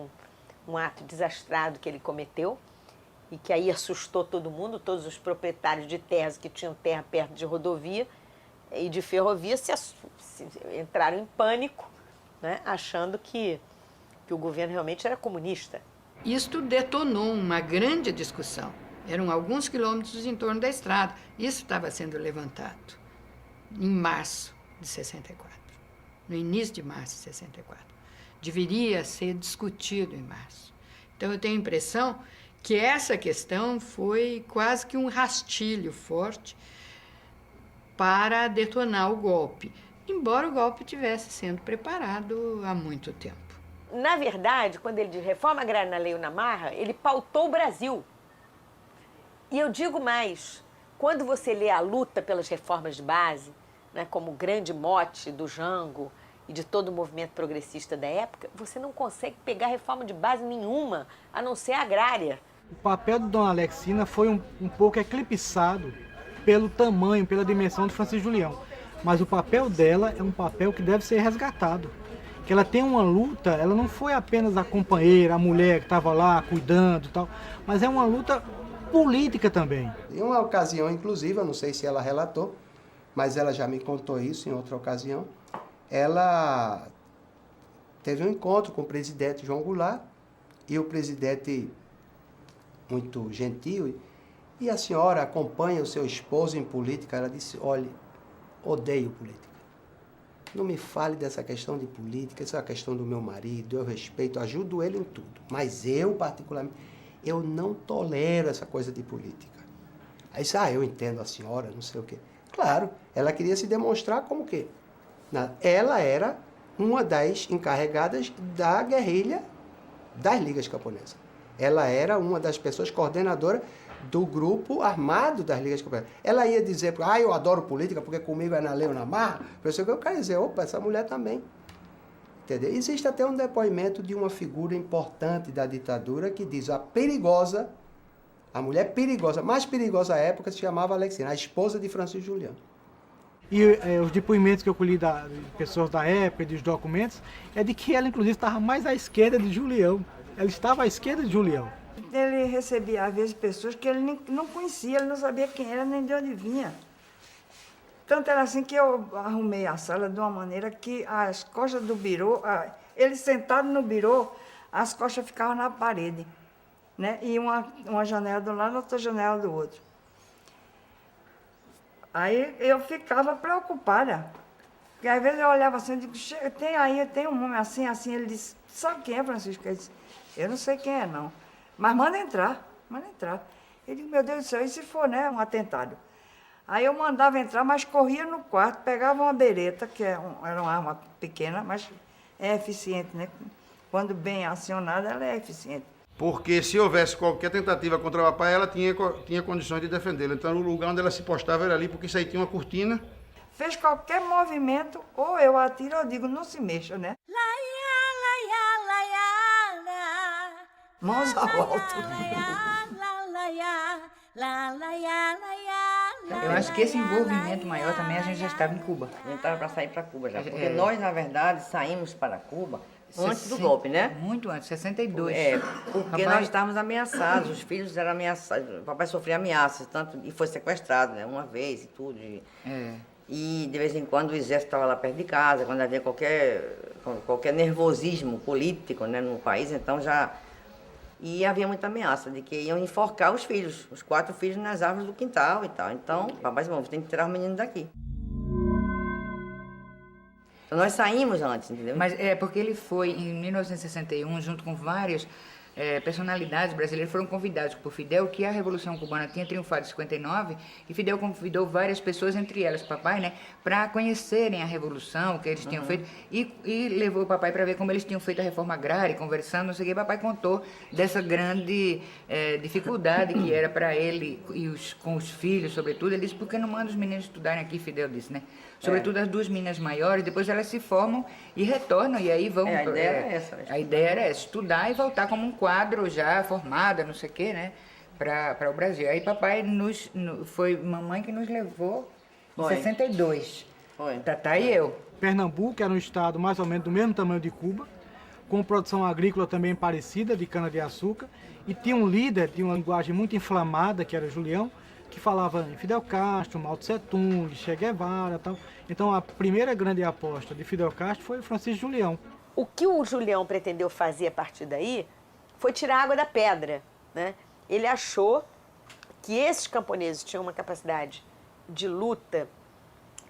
um ato desastrado que ele cometeu e que aí assustou todo mundo, todos os proprietários de terras que tinham terra perto de rodovia e de ferrovia entraram em pânico, né? Achando que o governo realmente era comunista. Isto detonou uma grande discussão. Eram alguns quilômetros em torno da estrada. Isso estava sendo levantado em março de 64, no início de março de 64. Deveria ser discutido em março. Então, eu tenho a impressão que essa questão foi quase que um rastilho forte para detonar o golpe, embora o golpe tivesse sendo preparado há muito tempo. Na verdade, quando ele diz reforma agrária na lei ou na marra, ele pautou o Brasil. E eu digo mais, quando você lê a luta pelas reformas de base, né, como grande mote do Jango e de todo o movimento progressista da época, você não consegue pegar reforma de base nenhuma, a não ser a agrária. O papel de Dona Alexina foi um pouco eclipsado pelo tamanho, pela dimensão de Francisco Julião. Mas o papel dela é um papel que deve ser resgatado. Que ela tem uma luta, ela não foi apenas a companheira, a mulher que estava lá cuidando e tal, mas é uma luta política também. Em uma ocasião, inclusive, eu não sei se ela relatou, mas ela já me contou isso em outra ocasião, ela teve um encontro com o presidente João Goulart, e o presidente, muito gentil, e a senhora acompanha o seu esposo em política? Ela disse, olha, odeio política. não me fale dessa questão de política, essa é a questão do meu marido, eu respeito, ajudo ele em tudo. Mas eu, particularmente, eu não tolero essa coisa de política. Aí disse, eu entendo a senhora, não sei o quê. Claro, ela queria se demonstrar como que ela era uma das encarregadas da guerrilha das Ligas Camponesas. Ela era uma das pessoas coordenadoras do grupo armado das Ligas Camponesas. Ela ia dizer, eu adoro política porque comigo é na lei ou na marra. Eu quero dizer, opa, essa mulher também. Entendeu? Existe até um depoimento de uma figura importante da ditadura que diz, a mulher perigosa, mais perigosa à época, se chamava Alexina, a esposa de Francisco Julião. E os depoimentos que eu colhi de pessoas da época, dos documentos, é de que ela, inclusive, estava mais à esquerda de Julião. Ela estava à esquerda de Julião. Ele recebia, às vezes, pessoas que ele não conhecia, ele não sabia quem era nem de onde vinha. Tanto era assim que eu arrumei a sala de uma maneira que as costas do birô, ele sentado no birô, as costas ficavam na parede, né? E uma janela de um lado, outra janela do outro. Aí eu ficava preocupada. Porque às vezes eu olhava assim, eu digo, tem um homem assim, assim. Ele disse, sabe quem é, Francisco? Ele disse, eu não sei quem é, não. Mas manda entrar, manda entrar. Eu digo, meu Deus do céu, e se for, né, um atentado? Aí eu mandava entrar, mas corria no quarto, pegava uma bereta, que era uma arma pequena, mas é eficiente, né? Quando bem acionada, ela é eficiente. Porque se houvesse qualquer tentativa contra o papai, ela tinha condições de defendê-lo. Então, o lugar onde ela se postava era ali, porque isso aí tinha uma cortina. Fez qualquer movimento, ou eu atiro, ou eu digo, não se mexa, né? Mãos ao alto. Eu acho que esse envolvimento maior também a gente já estava em Cuba. A gente estava para sair para Cuba já. Porque nós, na verdade, saímos para Cuba antes do golpe, né? Muito antes, 62. Porque nós estávamos ameaçados, os filhos eram ameaçados. O papai sofria ameaças, e foi sequestrado, né? Uma vez e tudo. E de vez em quando o exército estava lá perto de casa, quando havia qualquer nervosismo político, né, no país, então já... E havia muita ameaça de que iam enforcar os filhos, os 4 filhos nas árvores do quintal e tal. Então, papai disse, tem que tirar os meninos daqui. Então nós saímos antes, entendeu? Mas é porque ele foi, em 1961, junto com várias personalidades brasileiras, foram convidados por Fidel, que a Revolução Cubana tinha triunfado em 59, e Fidel convidou várias pessoas, entre elas papai, né, para conhecerem a Revolução, o que eles tinham feito, e levou o papai para ver como eles tinham feito a reforma agrária, conversando, não sei o que. Papai contou dessa grande dificuldade que era para ele e com os filhos, sobretudo. Ele disse, por que não manda os meninos estudarem aqui, Fidel disse, né? Sobretudo as 2 meninas maiores, depois elas se formam e retornam, e aí vão... a ideia era essa. A ideia era essa, estudar e voltar como um quadro já formada, não sei o quê, né, para o Brasil. Aí papai foi mamãe que nos levou em 62. Foi. Tatá e eu. Pernambuco era um estado mais ou menos do mesmo tamanho de Cuba, com produção agrícola também parecida, de cana-de-açúcar, e tinha um líder de uma linguagem muito inflamada, que era Julião, que falava em Fidel Castro, Mao Tse Tung, Che Guevara e tal. Então a primeira grande aposta de Fidel Castro foi Francisco Julião. O que o Julião pretendeu fazer a partir daí foi tirar a água da pedra, né? Ele achou que esses camponeses tinham uma capacidade de luta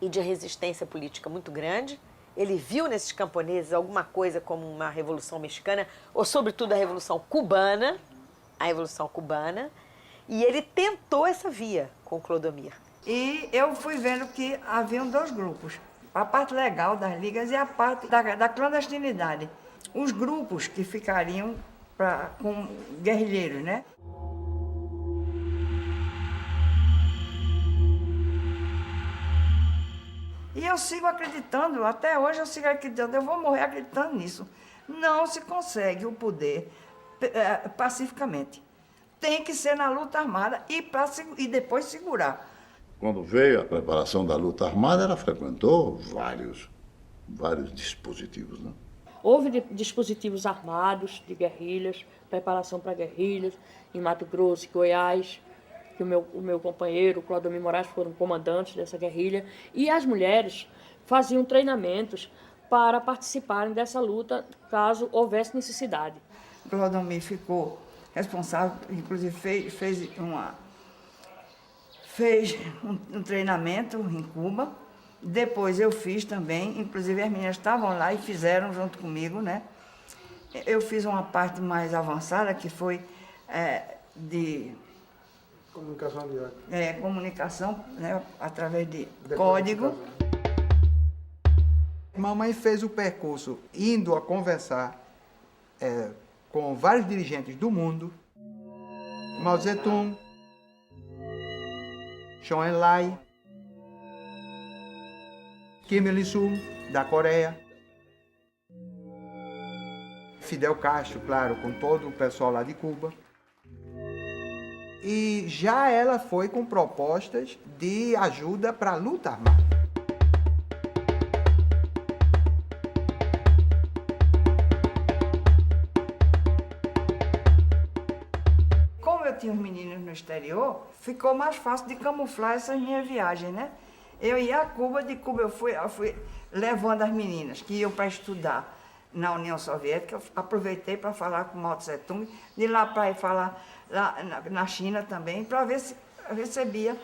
e de resistência política muito grande. Ele viu nesses camponeses alguma coisa como uma revolução mexicana, ou sobretudo a Revolução Cubana, e ele tentou essa via com Clodomir. E eu fui vendo que haviam 2 grupos, a parte legal das ligas e a parte da clandestinidade. Os grupos que ficariam com guerrilheiros, né? E eu sigo acreditando, até hoje eu sigo acreditando, eu vou morrer acreditando nisso. Não se consegue o poder pacificamente. Tem que ser na luta armada e depois segurar. Quando veio a preparação da luta armada, ela frequentou vários dispositivos, né? Houve dispositivos armados de guerrilhas, preparação para guerrilhas, em Mato Grosso e Goiás, que o meu companheiro, o Clodomir Moraes, foram comandantes dessa guerrilha, e as mulheres faziam treinamentos para participarem dessa luta, caso houvesse necessidade. Clodomir ficou responsável, inclusive fez um treinamento em Cuba, Depois eu fiz também, inclusive as meninas estavam lá e fizeram junto comigo, né? Eu fiz uma parte mais avançada, que foi de... Comunicação de arte. Comunicação, né? Através de código. Mamãe fez o percurso indo a conversar com vários dirigentes do mundo. Mao Zedong, Zhou Enlai, Kim Il-sung, da Coreia, Fidel Castro, claro, com todo o pessoal lá de Cuba. E já ela foi com propostas de ajuda para a luta armada. Como eu tinha os meninos no exterior, ficou mais fácil de camuflar essas minhas viagens, né? Eu ia a Cuba, de Cuba eu fui levando as meninas que iam para estudar na União Soviética. Eu aproveitei para falar com Mao Tse Tung, de lá para ir falar lá na China também, para ver se recebia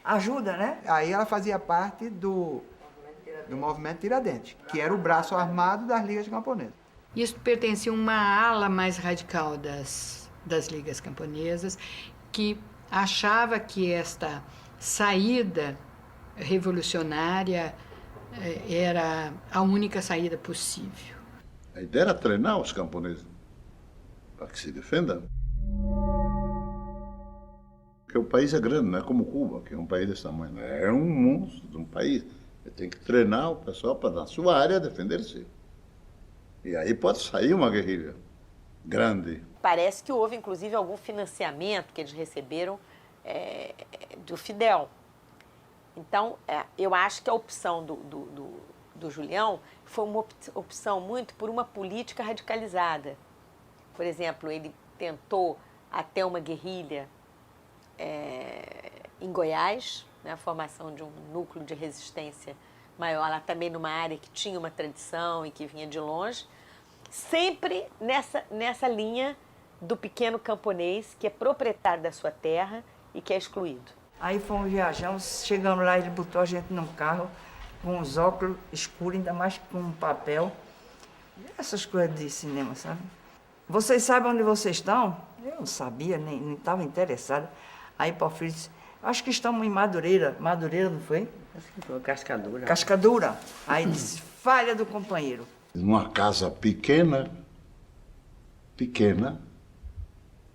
ajuda, né? Aí ela fazia parte do movimento Tiradentes, que era o braço armado das ligas camponesas. Isso pertencia a uma ala mais radical das ligas camponesas, que achava que esta saída revolucionária era a única saída possível. A ideia era treinar os camponeses para que se defendam. Porque o país é grande, não é como Cuba, que é um país desse tamanho. É um monstro de um país. Você tem que treinar o pessoal para, na sua área, defender-se. E aí pode sair uma guerrilha grande. Parece que houve, inclusive, algum financiamento que eles receberam do Fidel. Então, eu acho que a opção do Julião foi uma opção muito por uma política radicalizada. Por exemplo, ele tentou até uma guerrilha em Goiás, né, a formação de um núcleo de resistência maior, lá também numa área que tinha uma tradição e que vinha de longe, sempre nessa linha do pequeno camponês que é proprietário da sua terra e que é excluído. Aí fomos viajamos, chegando lá, ele botou a gente num carro com os óculos escuros, ainda mais com um papel. Essas coisas de cinema, sabe? Vocês sabem onde vocês estão? Eu não sabia, nem estava interessada. Aí Porfírio disse, acho que estamos em Madureira. Madureira, não foi? Acho que foi Cascadura. Cascadura. Aí disse, falha do companheiro. Numa casa pequena,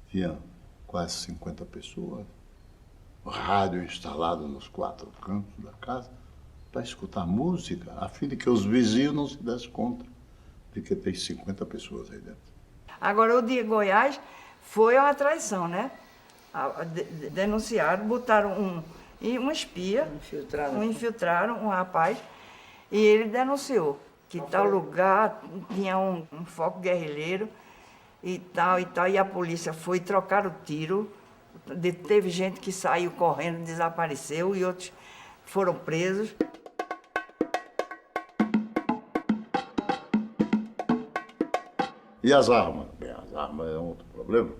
tinha quase 50 pessoas. Rádio instalado nos 4 cantos da casa para escutar música, a fim de que os vizinhos não se dessem conta de que tem 50 pessoas aí dentro. Agora, o de Goiás foi uma traição, né? Denunciaram, botaram um espia, infiltraram um rapaz, e ele denunciou que tal lugar tinha um foco guerrilheiro e tal, e a polícia foi trocar o tiro. Teve gente que saiu correndo, desapareceu, e outros foram presos. E as armas? Bem, as armas é um outro problema,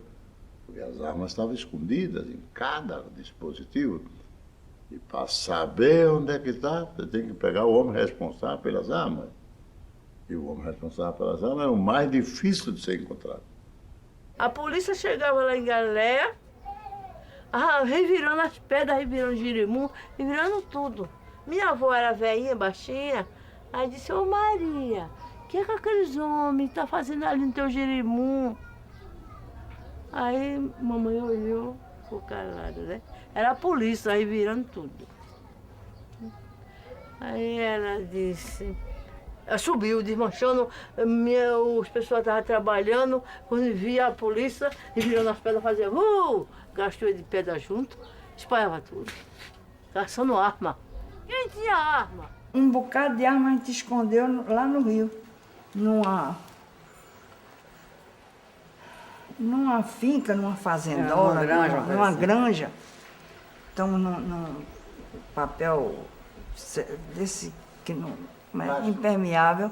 porque as armas estavam escondidas em cada dispositivo. E para saber onde é que está, você tem que pegar o homem responsável pelas armas. E o homem responsável pelas armas é o mais difícil de ser encontrado. A polícia chegava lá em Galileia, revirando as pedras, revirando girimum, revirando tudo. Minha avó era velhinha, baixinha, aí disse, ô Maria, o que aqueles homens estão fazendo ali no teu girimum? Aí mamãe olhou, ficou calada, né? Era a polícia revirando tudo. Aí ela disse, subiu, desmanchando, os pessoas estavam trabalhando, quando via a polícia, revirando as pedras, fazia gastou de pedra junto, espalhava tudo, caçando arma. Quem tinha arma? Um bocado de arma a gente escondeu lá no Rio, numa finca, numa fazendona, numa granja. Estamos num papel desse que não é impermeável,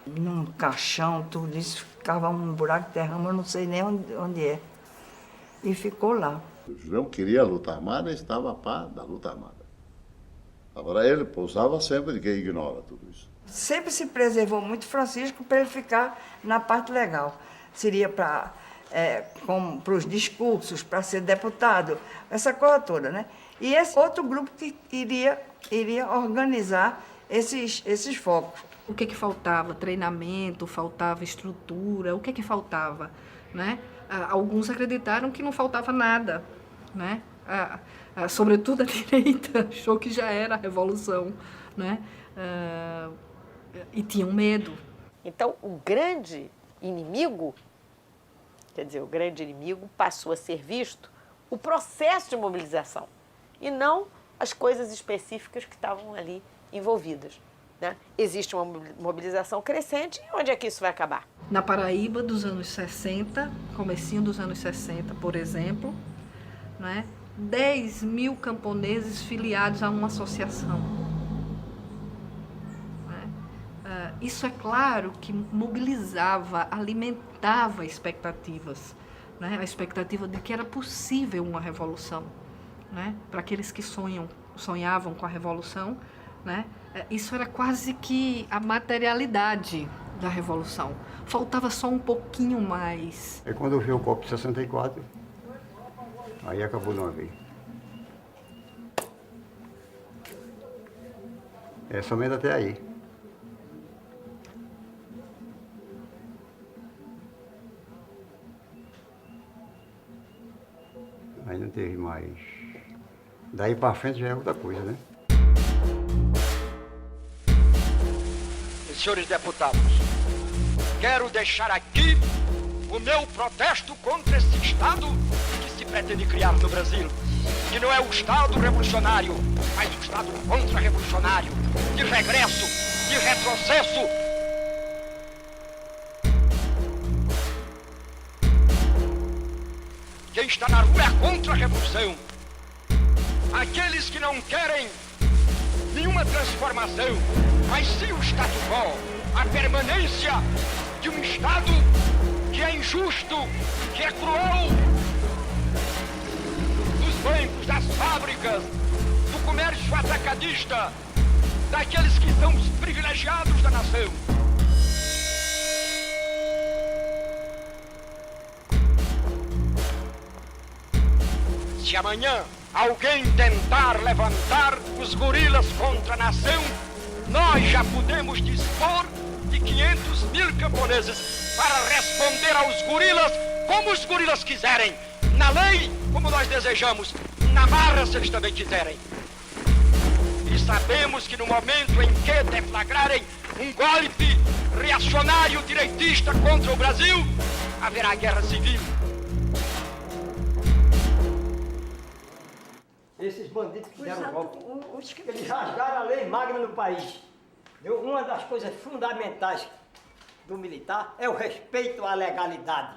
num caixão, tudo isso, ficava um buraco de terrama, eu não sei nem onde é. E ficou lá. O Julião queria a luta armada e estava a par da luta armada. Agora ele pousava sempre de que ignora tudo isso. Sempre se preservou muito Francisco para ele ficar na parte legal. Seria para os discursos, para ser deputado, essa coisa toda, né? E esse outro grupo que iria organizar esses focos. O que faltava? Treinamento, faltava estrutura, o que faltava, né? Alguns acreditaram que não faltava nada, né? Sobretudo a direita achou que já era a revolução, né? E tinham medo. Então, o grande inimigo, o grande inimigo passou a ser visto o processo de mobilização e não as coisas específicas que estavam ali envolvidas, né? Existe uma mobilização crescente, e onde é que isso vai acabar? Na Paraíba dos anos 60, comecinho dos anos 60, por exemplo, né? 10 mil camponeses filiados a uma associação. Né? Isso é claro que mobilizava, alimentava expectativas, né? A expectativa de que era possível uma revolução, né? Para aqueles que sonhavam com a revolução, né? Isso era quase que a materialidade da revolução. Faltava só um pouquinho mais. É quando eu vi o golpe de 64, aí acabou de uma vez. É somente até aí. Aí não teve mais. Daí para frente já é outra coisa, né? Senhores deputados, quero deixar aqui o meu protesto contra esse Estado que se pretende criar no Brasil, que não é o Estado revolucionário, mas o Estado contra-revolucionário, de regresso, de retrocesso. Quem está na rua é contra a revolução. Aqueles que não querem nenhuma transformação, mas sim o status quo, a permanência de um Estado que é injusto, que é cruel, dos bancos, das fábricas, do comércio atacadista, daqueles que são os privilegiados da nação. Se amanhã alguém tentar levantar os gorilas contra a nação, nós já podemos dispor de 500 mil camponeses para responder aos gorilas como os gorilas quiserem, na lei como nós desejamos, na marra se eles também quiserem. E sabemos que no momento em que deflagrarem um golpe reacionário direitista contra o Brasil, haverá guerra civil. Esses bandidos que deram o golpe, eles rasgaram a lei magna no país. Uma das coisas fundamentais do militar é o respeito à legalidade.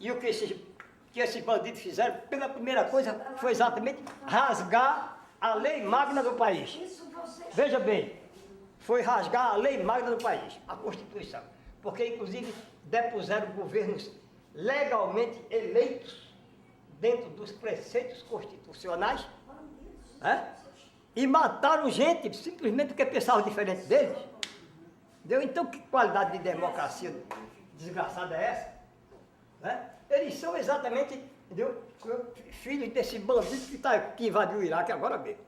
E o que esses bandidos fizeram, pela primeira coisa, foi exatamente rasgar a lei magna do país. Veja bem, foi rasgar a lei magna do país, a Constituição. Porque, inclusive, depuseram governos legalmente eleitos dentro dos preceitos constitucionais, né? E mataram gente simplesmente porque pensavam diferente deles. Entendeu? Então, que qualidade de democracia desgraçada é essa? Né? Eles são exatamente, entendeu? Filhos desse bandido que invadiu o Iraque agora mesmo.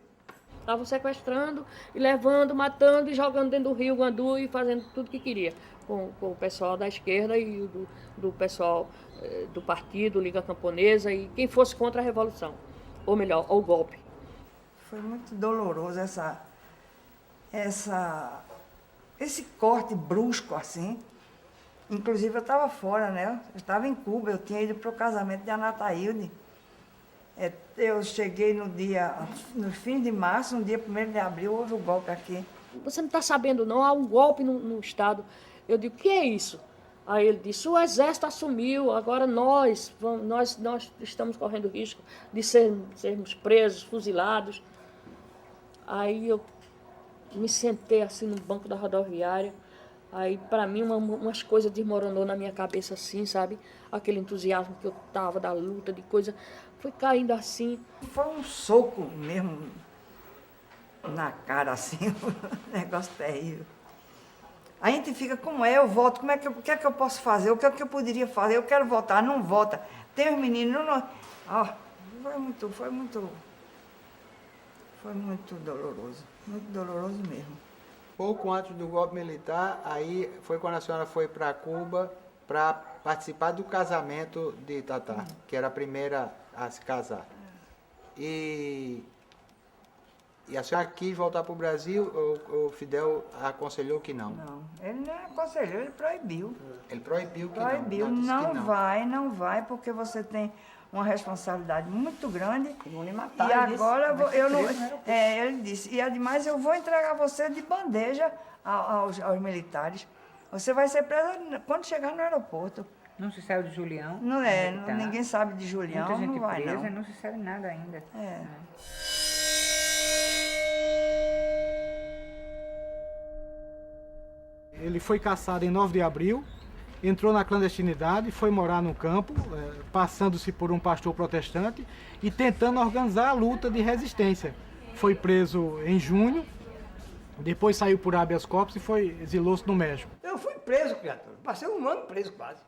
Estavam sequestrando e levando, matando e jogando dentro do rio Guandu e fazendo tudo que queria. Com o pessoal da esquerda e do pessoal do partido, Liga Camponesa e quem fosse contra a revolução. Ou melhor, o golpe. Foi muito doloroso esse corte brusco assim. Inclusive eu estava fora, né? Eu estava em Cuba, eu tinha ido para o casamento de Anataílde. Eu cheguei no fim de março, no dia 1º de abril, houve o golpe aqui. Você não está sabendo não, há um golpe no Estado. Eu digo, o que é isso? Aí ele disse, o exército assumiu, agora nós estamos correndo risco de sermos presos, fuzilados. Aí eu me sentei assim no banco da rodoviária. Aí, para mim, umas coisas desmoronou na minha cabeça assim, sabe? Aquele entusiasmo que eu tava da luta, de coisa, foi caindo assim. Foi um soco mesmo, na cara assim, um negócio terrível. A gente fica, como é, eu voto, o que é que eu posso fazer, o que é que eu poderia fazer, eu quero votar, não vota. Tem os meninos, não... Foi muito doloroso mesmo. Pouco antes do golpe militar, aí foi quando a senhora foi para Cuba para participar do casamento de Itatá, que era a primeira a se casar. E a senhora quis voltar para o Brasil, o Fidel aconselhou que não? Não, ele não aconselhou, ele proibiu. Ele proibiu que Proibiu, não. não vai, porque você tem uma responsabilidade muito grande. matar, e ele agora disse, eu não. preso no aeroporto. Ele disse, e ademais eu vou entregar você de bandeja aos militares. Você vai ser presa quando chegar no aeroporto. Não se sabe de Julião? Não é, Tá. ninguém sabe de Julião, Muita gente não vai presa, não. não se sabe nada ainda. Ele foi caçado em 9 de abril, entrou na clandestinidade, foi morar no campo, passando-se por um pastor protestante e tentando organizar a luta de resistência. Foi preso em junho, depois saiu por habeas corpus e exilou-se no México. Eu fui preso, criatura. Passei um ano preso quase.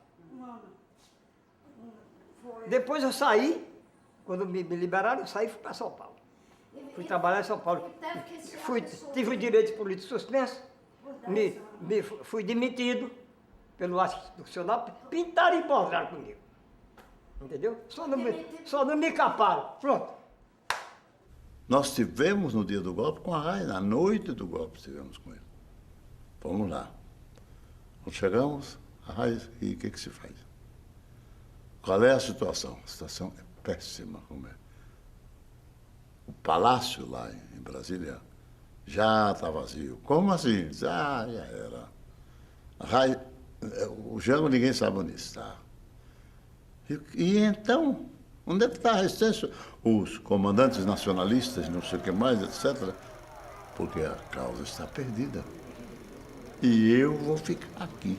Depois eu saí, quando me liberaram, eu saí e fui para São Paulo. Fui trabalhar em São Paulo. Tive o direito político suspenso, fui demitido pelo institucional, pintaram e bordaram comigo. Entendeu? Só não me caparam. Pronto. Nós tivemos no dia do golpe com a Raia, na noite do golpe estivemos com ele. Fomos lá. Quando chegamos, a Raia, e o que se faz? Qual é a situação? A situação é péssima, como é. O palácio lá em Brasília já está vazio. Como assim? Já era. A Raia, o Jango ninguém sabe onde está. E então, onde é que está a resistência? Os comandantes nacionalistas, não sei o que mais, etc. Porque a causa está perdida. E eu vou ficar aqui.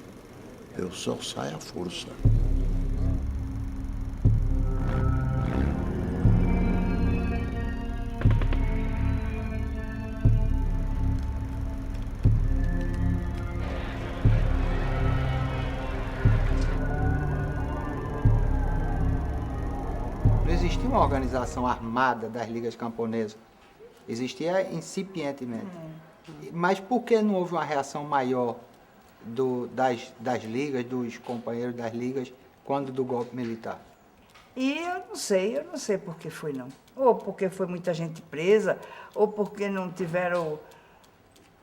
Eu só saio à força. Não existia uma organização armada das ligas camponesas. Existia incipientemente. Mas por que não houve uma reação maior das ligas, dos companheiros das ligas, quando do golpe militar? E eu não sei por que foi não. Ou porque foi muita gente presa, ou porque não tiveram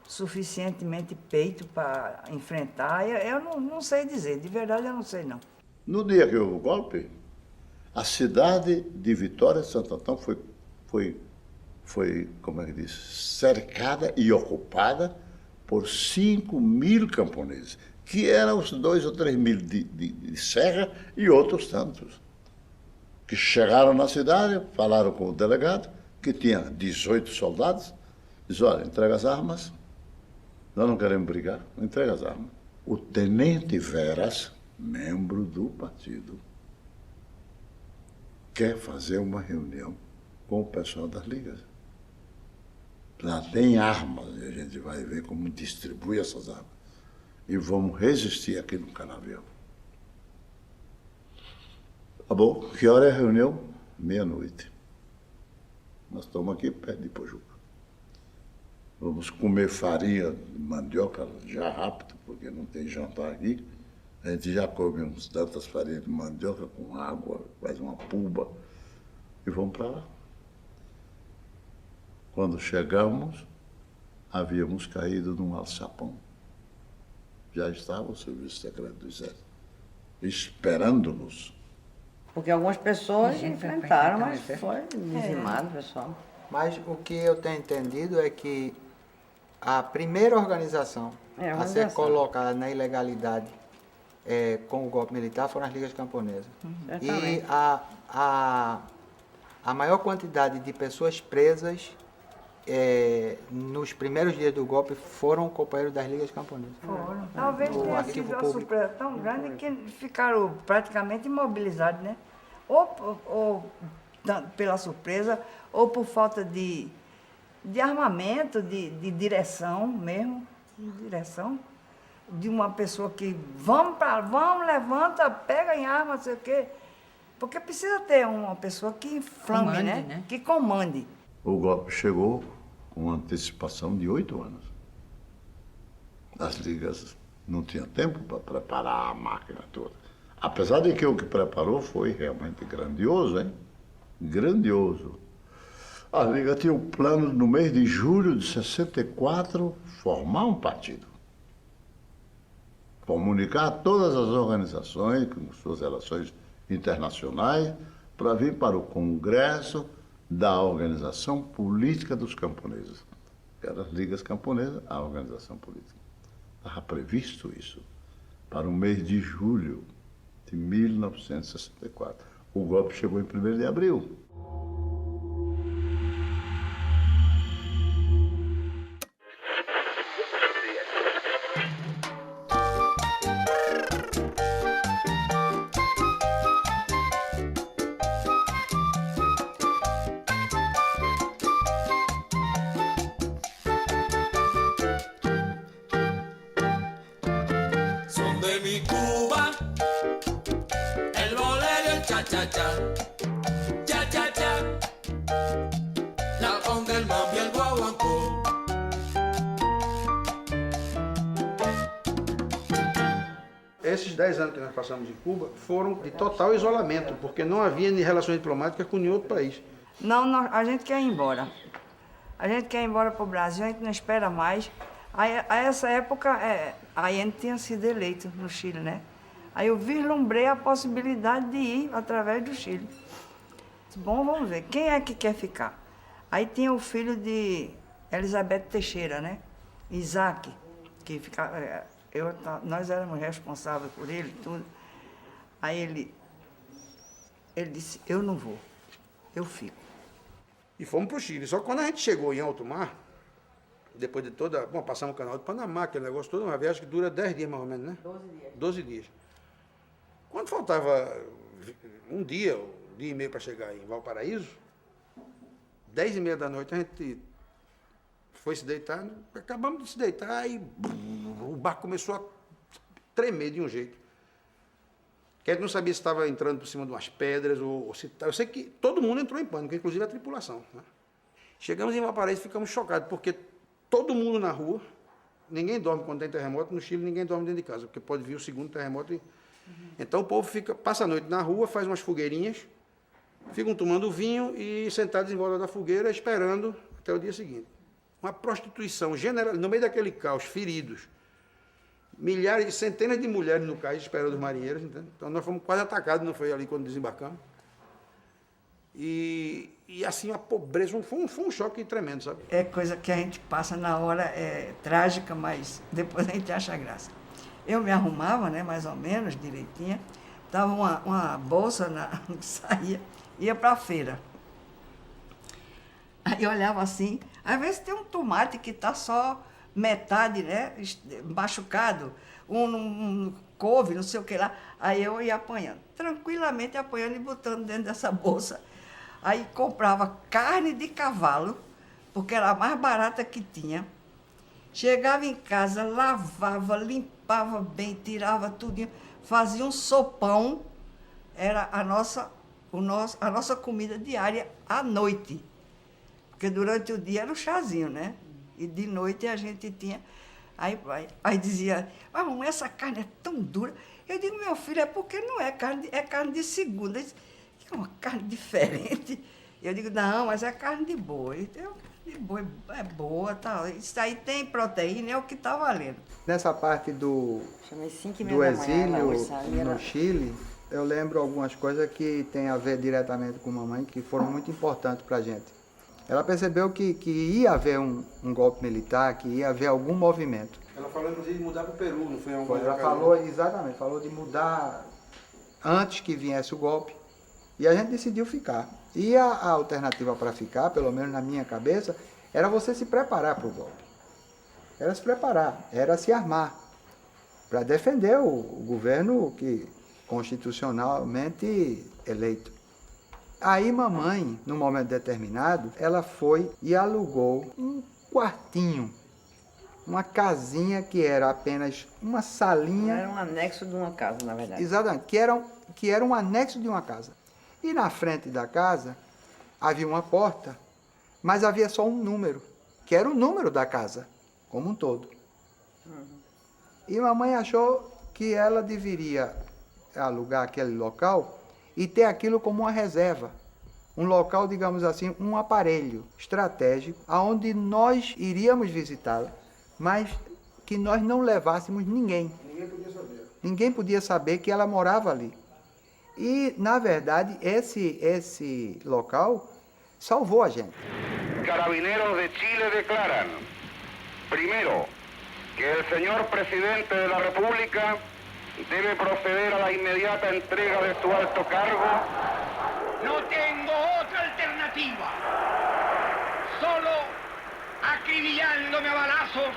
suficientemente peito para enfrentar. Eu não sei dizer, de verdade eu não sei não. No dia que houve o golpe, a cidade de Vitória de Santo Antão foi, como é que diz, cercada e ocupada por 5.000 camponeses, que eram os 2 ou 3 mil de Serra e outros tantos, que chegaram na cidade, falaram com o delegado, que tinha 18 soldados, disse, olha, entrega as armas, nós não queremos brigar, entrega as armas. O tenente Veras, membro do partido, quer fazer uma reunião com o pessoal das ligas. Lá tem armas, e a gente vai ver como distribui essas armas. E vamos resistir aqui no Canavial. Tá bom? Que hora é a reunião? 00:30. Nós estamos aqui perto de Pojuca. Vamos comer farinha de mandioca já rápido, porque não tem jantar aqui. A gente já come uns tantas farinhas de mandioca com água, faz uma pulba e vamos para lá. Quando chegamos, havíamos caído num alçapão. Já estava o Serviço Secreto do Exército esperando-nos. Porque algumas pessoas enfrentaram, mas foi dizimado, pessoal. Mas o que eu tenho entendido é que a primeira organização a ser colocada na ilegalidade com o golpe militar foram as ligas camponesas. E a maior quantidade de pessoas presas nos primeiros dias do golpe foram companheiros das ligas camponesas. Foram. Talvez tenha sido uma surpresa tão grande que ficaram praticamente imobilizados, né? Ou pela surpresa, ou por falta de de armamento, de direção mesmo, de uma pessoa que vamos, levanta, pega em arma, não sei o quê. Porque precisa ter uma pessoa que inflame, Comande, né? Que comande. O golpe chegou com antecipação de 8 anos. As ligas não tinham tempo para preparar a máquina toda. Apesar de que o que preparou foi realmente grandioso, hein? Grandioso. A Liga tinha o plano, no mês de julho de 64, formar um partido. Comunicar a todas as organizações, com suas relações internacionais, para vir para o Congresso da Organização Política dos Camponeses. Que eram as Ligas Camponesas, a organização política. Estava previsto isso para o mês de julho de 1964. O golpe chegou em 1º de abril. Son de mi Cuba, el bolero, el cha-cha-cha, cha-cha-cha, la conga, el mambo y el guaguancó. Esses 10 anos que nós passamos em Cuba foram de total isolamento, porque não havia relações diplomáticas com nenhum outro país. Não, a gente quer ir embora. A gente quer ir embora para o Brasil, a gente não espera mais. Aí, a essa época, a Allende tinha sido eleito no Chile, né? Aí eu vislumbrei a possibilidade de ir através do Chile. Bom, vamos ver, quem é que quer ficar? Aí tinha o filho de Elizabeth Teixeira, né? Isaac, que ficava... nós éramos responsáveis por ele e tudo. Aí ele disse, eu não vou, eu fico. E fomos para o Chile. Só que quando a gente chegou em alto mar, depois de toda... Bom, passamos o canal de Panamá, aquele negócio todo, uma viagem que dura 10 dias mais ou menos, né? 12 dias. 12 dias. Quando faltava um dia e meio para chegar em Valparaíso, 10h30 da noite a gente foi se deitar, acabamos de se deitar e o barco começou a tremer de um jeito. Que a gente não sabia se estava entrando por cima de umas pedras ou se... Eu sei que todo mundo entrou em pânico, inclusive a tripulação, né? Chegamos em Valparaíso e ficamos chocados, porque todo mundo na rua, ninguém dorme quando tem terremoto, no Chile ninguém dorme dentro de casa, porque pode vir o segundo terremoto. Então o povo passa a noite na rua, faz umas fogueirinhas, ficam tomando vinho e sentados em volta da fogueira, esperando até o dia seguinte. Uma prostituição general, no meio daquele caos, feridos. Milhares, centenas de mulheres no cais esperando os marinheiros, entende? Então nós fomos quase atacados, não foi ali quando desembarcamos. E assim, a pobreza, foi um choque tremendo, sabe? É coisa que a gente passa na hora, é trágica, mas depois a gente acha graça. Eu me arrumava, né, mais ou menos, direitinha, dava uma bolsa, saía, ia para a feira. Aí eu olhava assim, às vezes tem um tomate que está só metade, né, machucado, um couve, não sei o que lá, aí eu ia apanhando, tranquilamente apanhando e botando dentro dessa bolsa. Aí comprava carne de cavalo, porque era a mais barata que tinha. Chegava em casa, lavava, limpava bem, tirava tudinho, fazia um sopão, era a nossa comida diária à noite. Porque durante o dia era o chazinho, né? E de noite a gente tinha... Aí dizia, mamãe, essa carne é tão dura. Eu digo, meu filho, é porque não é carne, é carne de segunda. Ele disse, é uma carne diferente. Eu digo, não, mas é carne de boi. Então, de boi é boa, tá? Isso aí tem proteína, é o que está valendo. Nessa parte do exílio no Chile, eu lembro algumas coisas que têm a ver diretamente com mamãe, que foram muito importantes para a gente. Ela percebeu que ia haver um golpe militar, que ia haver algum movimento. Ela falou, inclusive, de mudar para o Peru, não foi? Ela falou, exatamente, falou de mudar antes que viesse o golpe. E a gente decidiu ficar. E a alternativa para ficar, pelo menos na minha cabeça, era você se preparar para o golpe. Era se preparar, era se armar para defender o governo que constitucionalmente eleito. Aí mamãe, num momento determinado, ela foi e alugou um quartinho, uma casinha que era apenas uma salinha. Era um anexo de uma casa, na verdade. Exatamente, que era um anexo de uma casa. E na frente da casa havia uma porta, mas havia só um número, que era o número da casa, como um todo. E mamãe achou que ela deveria alugar aquele local e ter aquilo como uma reserva. Um local, digamos assim, um aparelho estratégico, aonde nós iríamos visitá-la, mas que nós não levássemos ninguém. Ninguém podia saber. Ninguém podia saber que ela morava ali. E, na verdade, esse local salvou a gente. Carabineros de Chile declaran, primero, que el señor presidente de la República debe proceder a la inmediata entrega de su alto cargo. No tengo otra alternativa. Solo acribillándome a balazos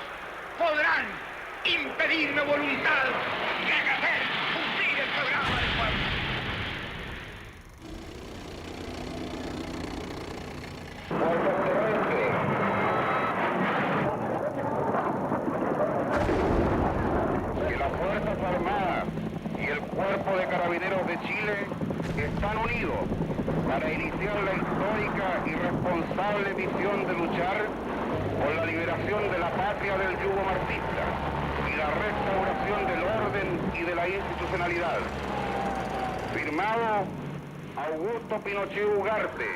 podrán impedirme voluntad de hacer cumplir el programa del pueblo. Que las Fuerzas Armadas y el Cuerpo de Carabineros de Chile están unidos para iniciar la histórica y responsable misión de luchar por la liberación de la patria del yugo marxista y la restauración del orden y de la institucionalidad. Firmado Augusto Pinochet Ugarte.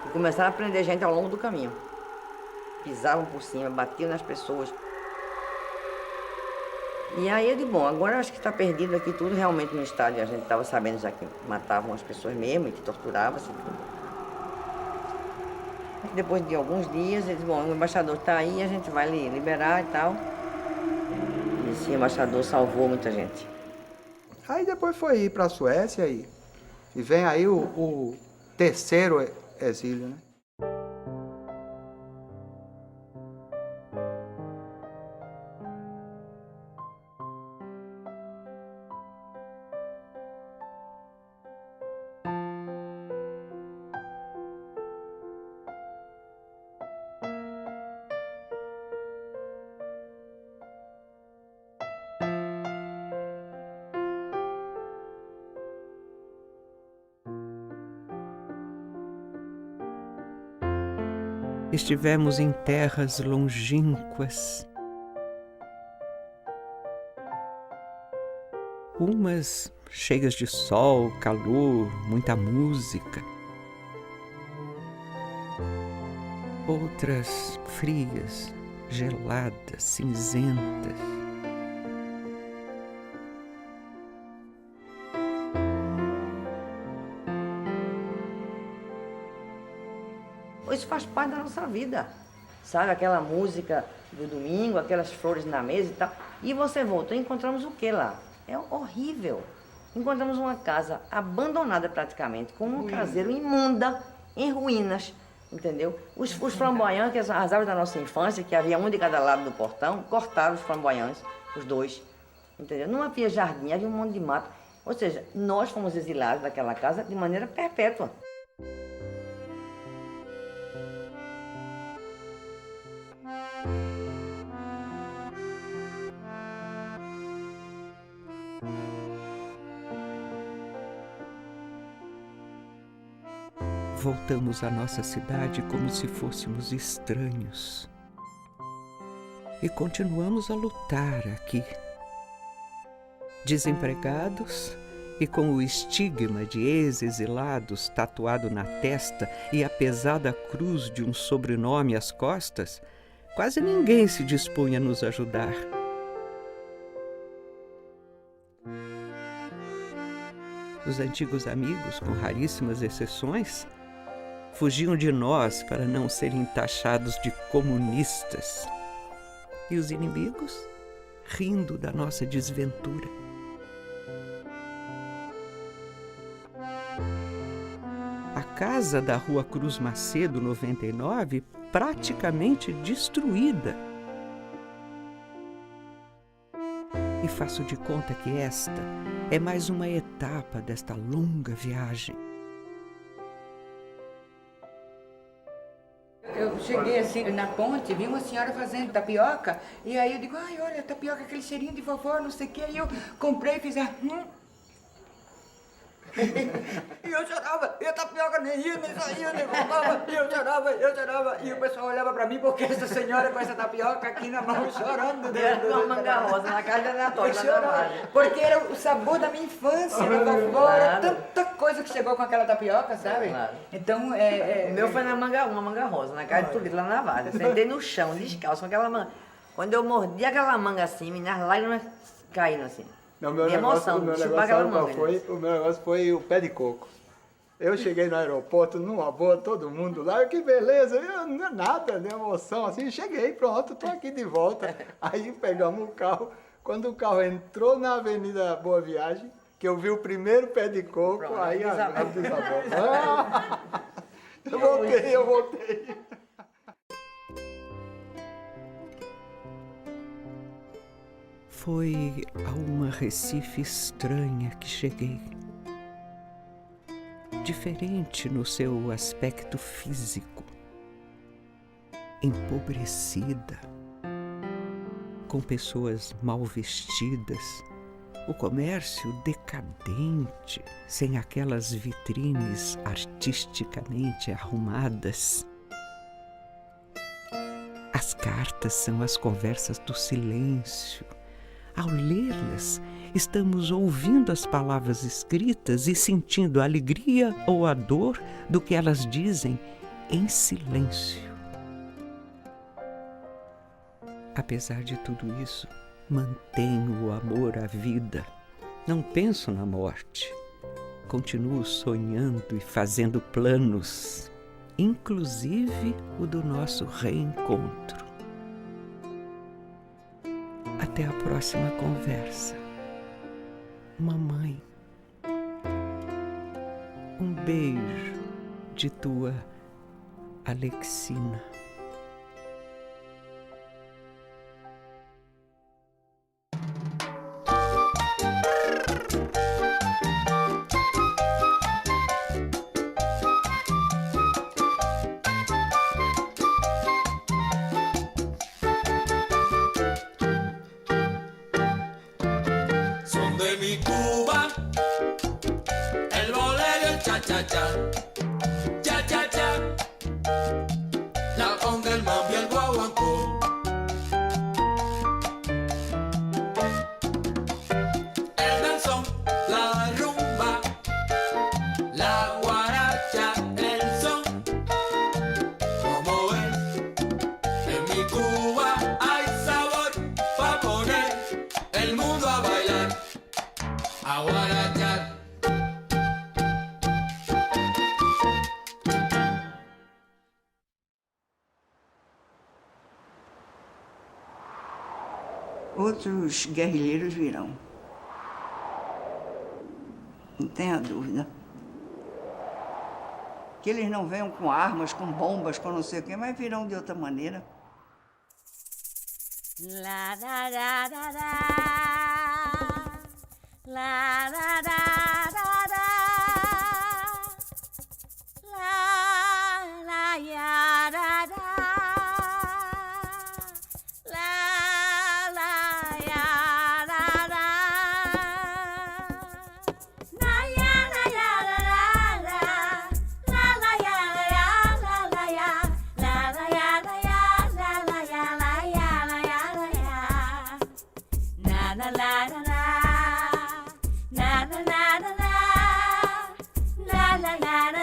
E começaram a prender gente ao longo do caminho. Pisavam por cima, batiam nas pessoas. E aí eu digo, bom, agora acho que está perdido aqui tudo realmente no estádio. A gente estava sabendo já que matavam as pessoas mesmo e que torturavam-se tudo. Depois de alguns dias, eles bom, o embaixador está aí, a gente vai liberar e tal. E esse embaixador salvou muita gente. Aí depois foi ir para a Suécia e vem aí o terceiro exílio, né? Estivemos em terras longínquas, umas cheias de sol, calor, muita música, outras frias, geladas, cinzentas. Isso faz parte da nossa vida, sabe? Aquela música do domingo, aquelas flores na mesa e tal. E você voltou e encontramos o que lá? É horrível. Encontramos uma casa abandonada praticamente, com um caseiro imunda, em ruínas, entendeu? Os flamboyantes, as árvores da nossa infância, que havia um de cada lado do portão, cortaram os flamboyantes, os dois, entendeu? Não havia jardim, havia um monte de mato. Ou seja, nós fomos exilados daquela casa de maneira perpétua. Voltamos à nossa cidade como se fôssemos estranhos. E continuamos a lutar aqui. Desempregados e com o estigma de ex-exilados tatuado na testa e a pesada cruz de um sobrenome às costas, quase ninguém se dispunha a nos ajudar. Os antigos amigos, com raríssimas exceções, fugiam de nós para não serem taxados de comunistas. E os inimigos, rindo da nossa desventura. A casa da Rua Cruz Macedo, 99, praticamente destruída. e faço de conta que esta é mais uma etapa desta longa viagem. Eu cheguei assim na ponte, vi uma senhora fazendo tapioca, e aí eu digo, ai, olha, tapioca, aquele cheirinho de vovó, não sei o que, aí eu comprei e fiz E eu chorava, e a tapioca nem ia, nem saía, nem voltava, e eu chorava, e o pessoal olhava pra mim, porque essa senhora com essa tapioca aqui na mão, chorando. Dentro de uma manga rosa, na casa da Anatólia, porque era o sabor da minha infância, da vovó, era tanta coisa que chegou com aquela tapioca, sabe? Claro. Então, O meu foi uma manga rosa, na casa de Tulito, lá na Várzea. Sentei no chão, descalço, com aquela manga. Quando eu mordi aquela manga assim, minhas lágrimas caíram assim. Não, meu de emoção, o meu chupar negócio, aquela sabe qual manga. foi? O meu negócio foi o pé de coco. Eu cheguei no aeroporto numa boa, todo mundo lá, que beleza, eu, não é nada de emoção, assim, cheguei, pronto, tô aqui de volta. Aí pegamos o carro, quando o carro entrou na Avenida Boa Viagem, que eu vi o primeiro pé de coco, pronto, aí a desabou. Eu voltei. Foi a uma Recife estranha que cheguei. Diferente no seu aspecto físico, empobrecida, com pessoas mal vestidas, o comércio decadente, sem aquelas vitrines artisticamente arrumadas. As cartas são as conversas do silêncio. Ao lê-las, estamos ouvindo as palavras escritas e sentindo a alegria ou a dor do que elas dizem em silêncio. Apesar de tudo isso, mantenho o amor à vida. Não penso na morte. Continuo sonhando e fazendo planos, inclusive o do nosso reencontro. Até a próxima conversa. Mamãe. Um beijo de tua Alexina. Outros guerrilheiros virão. Não tenha dúvida. Que eles não venham com armas, com bombas, com não sei o quê, mas virão de outra maneira. La da da da da, la da da da da, la ya da da. La la la la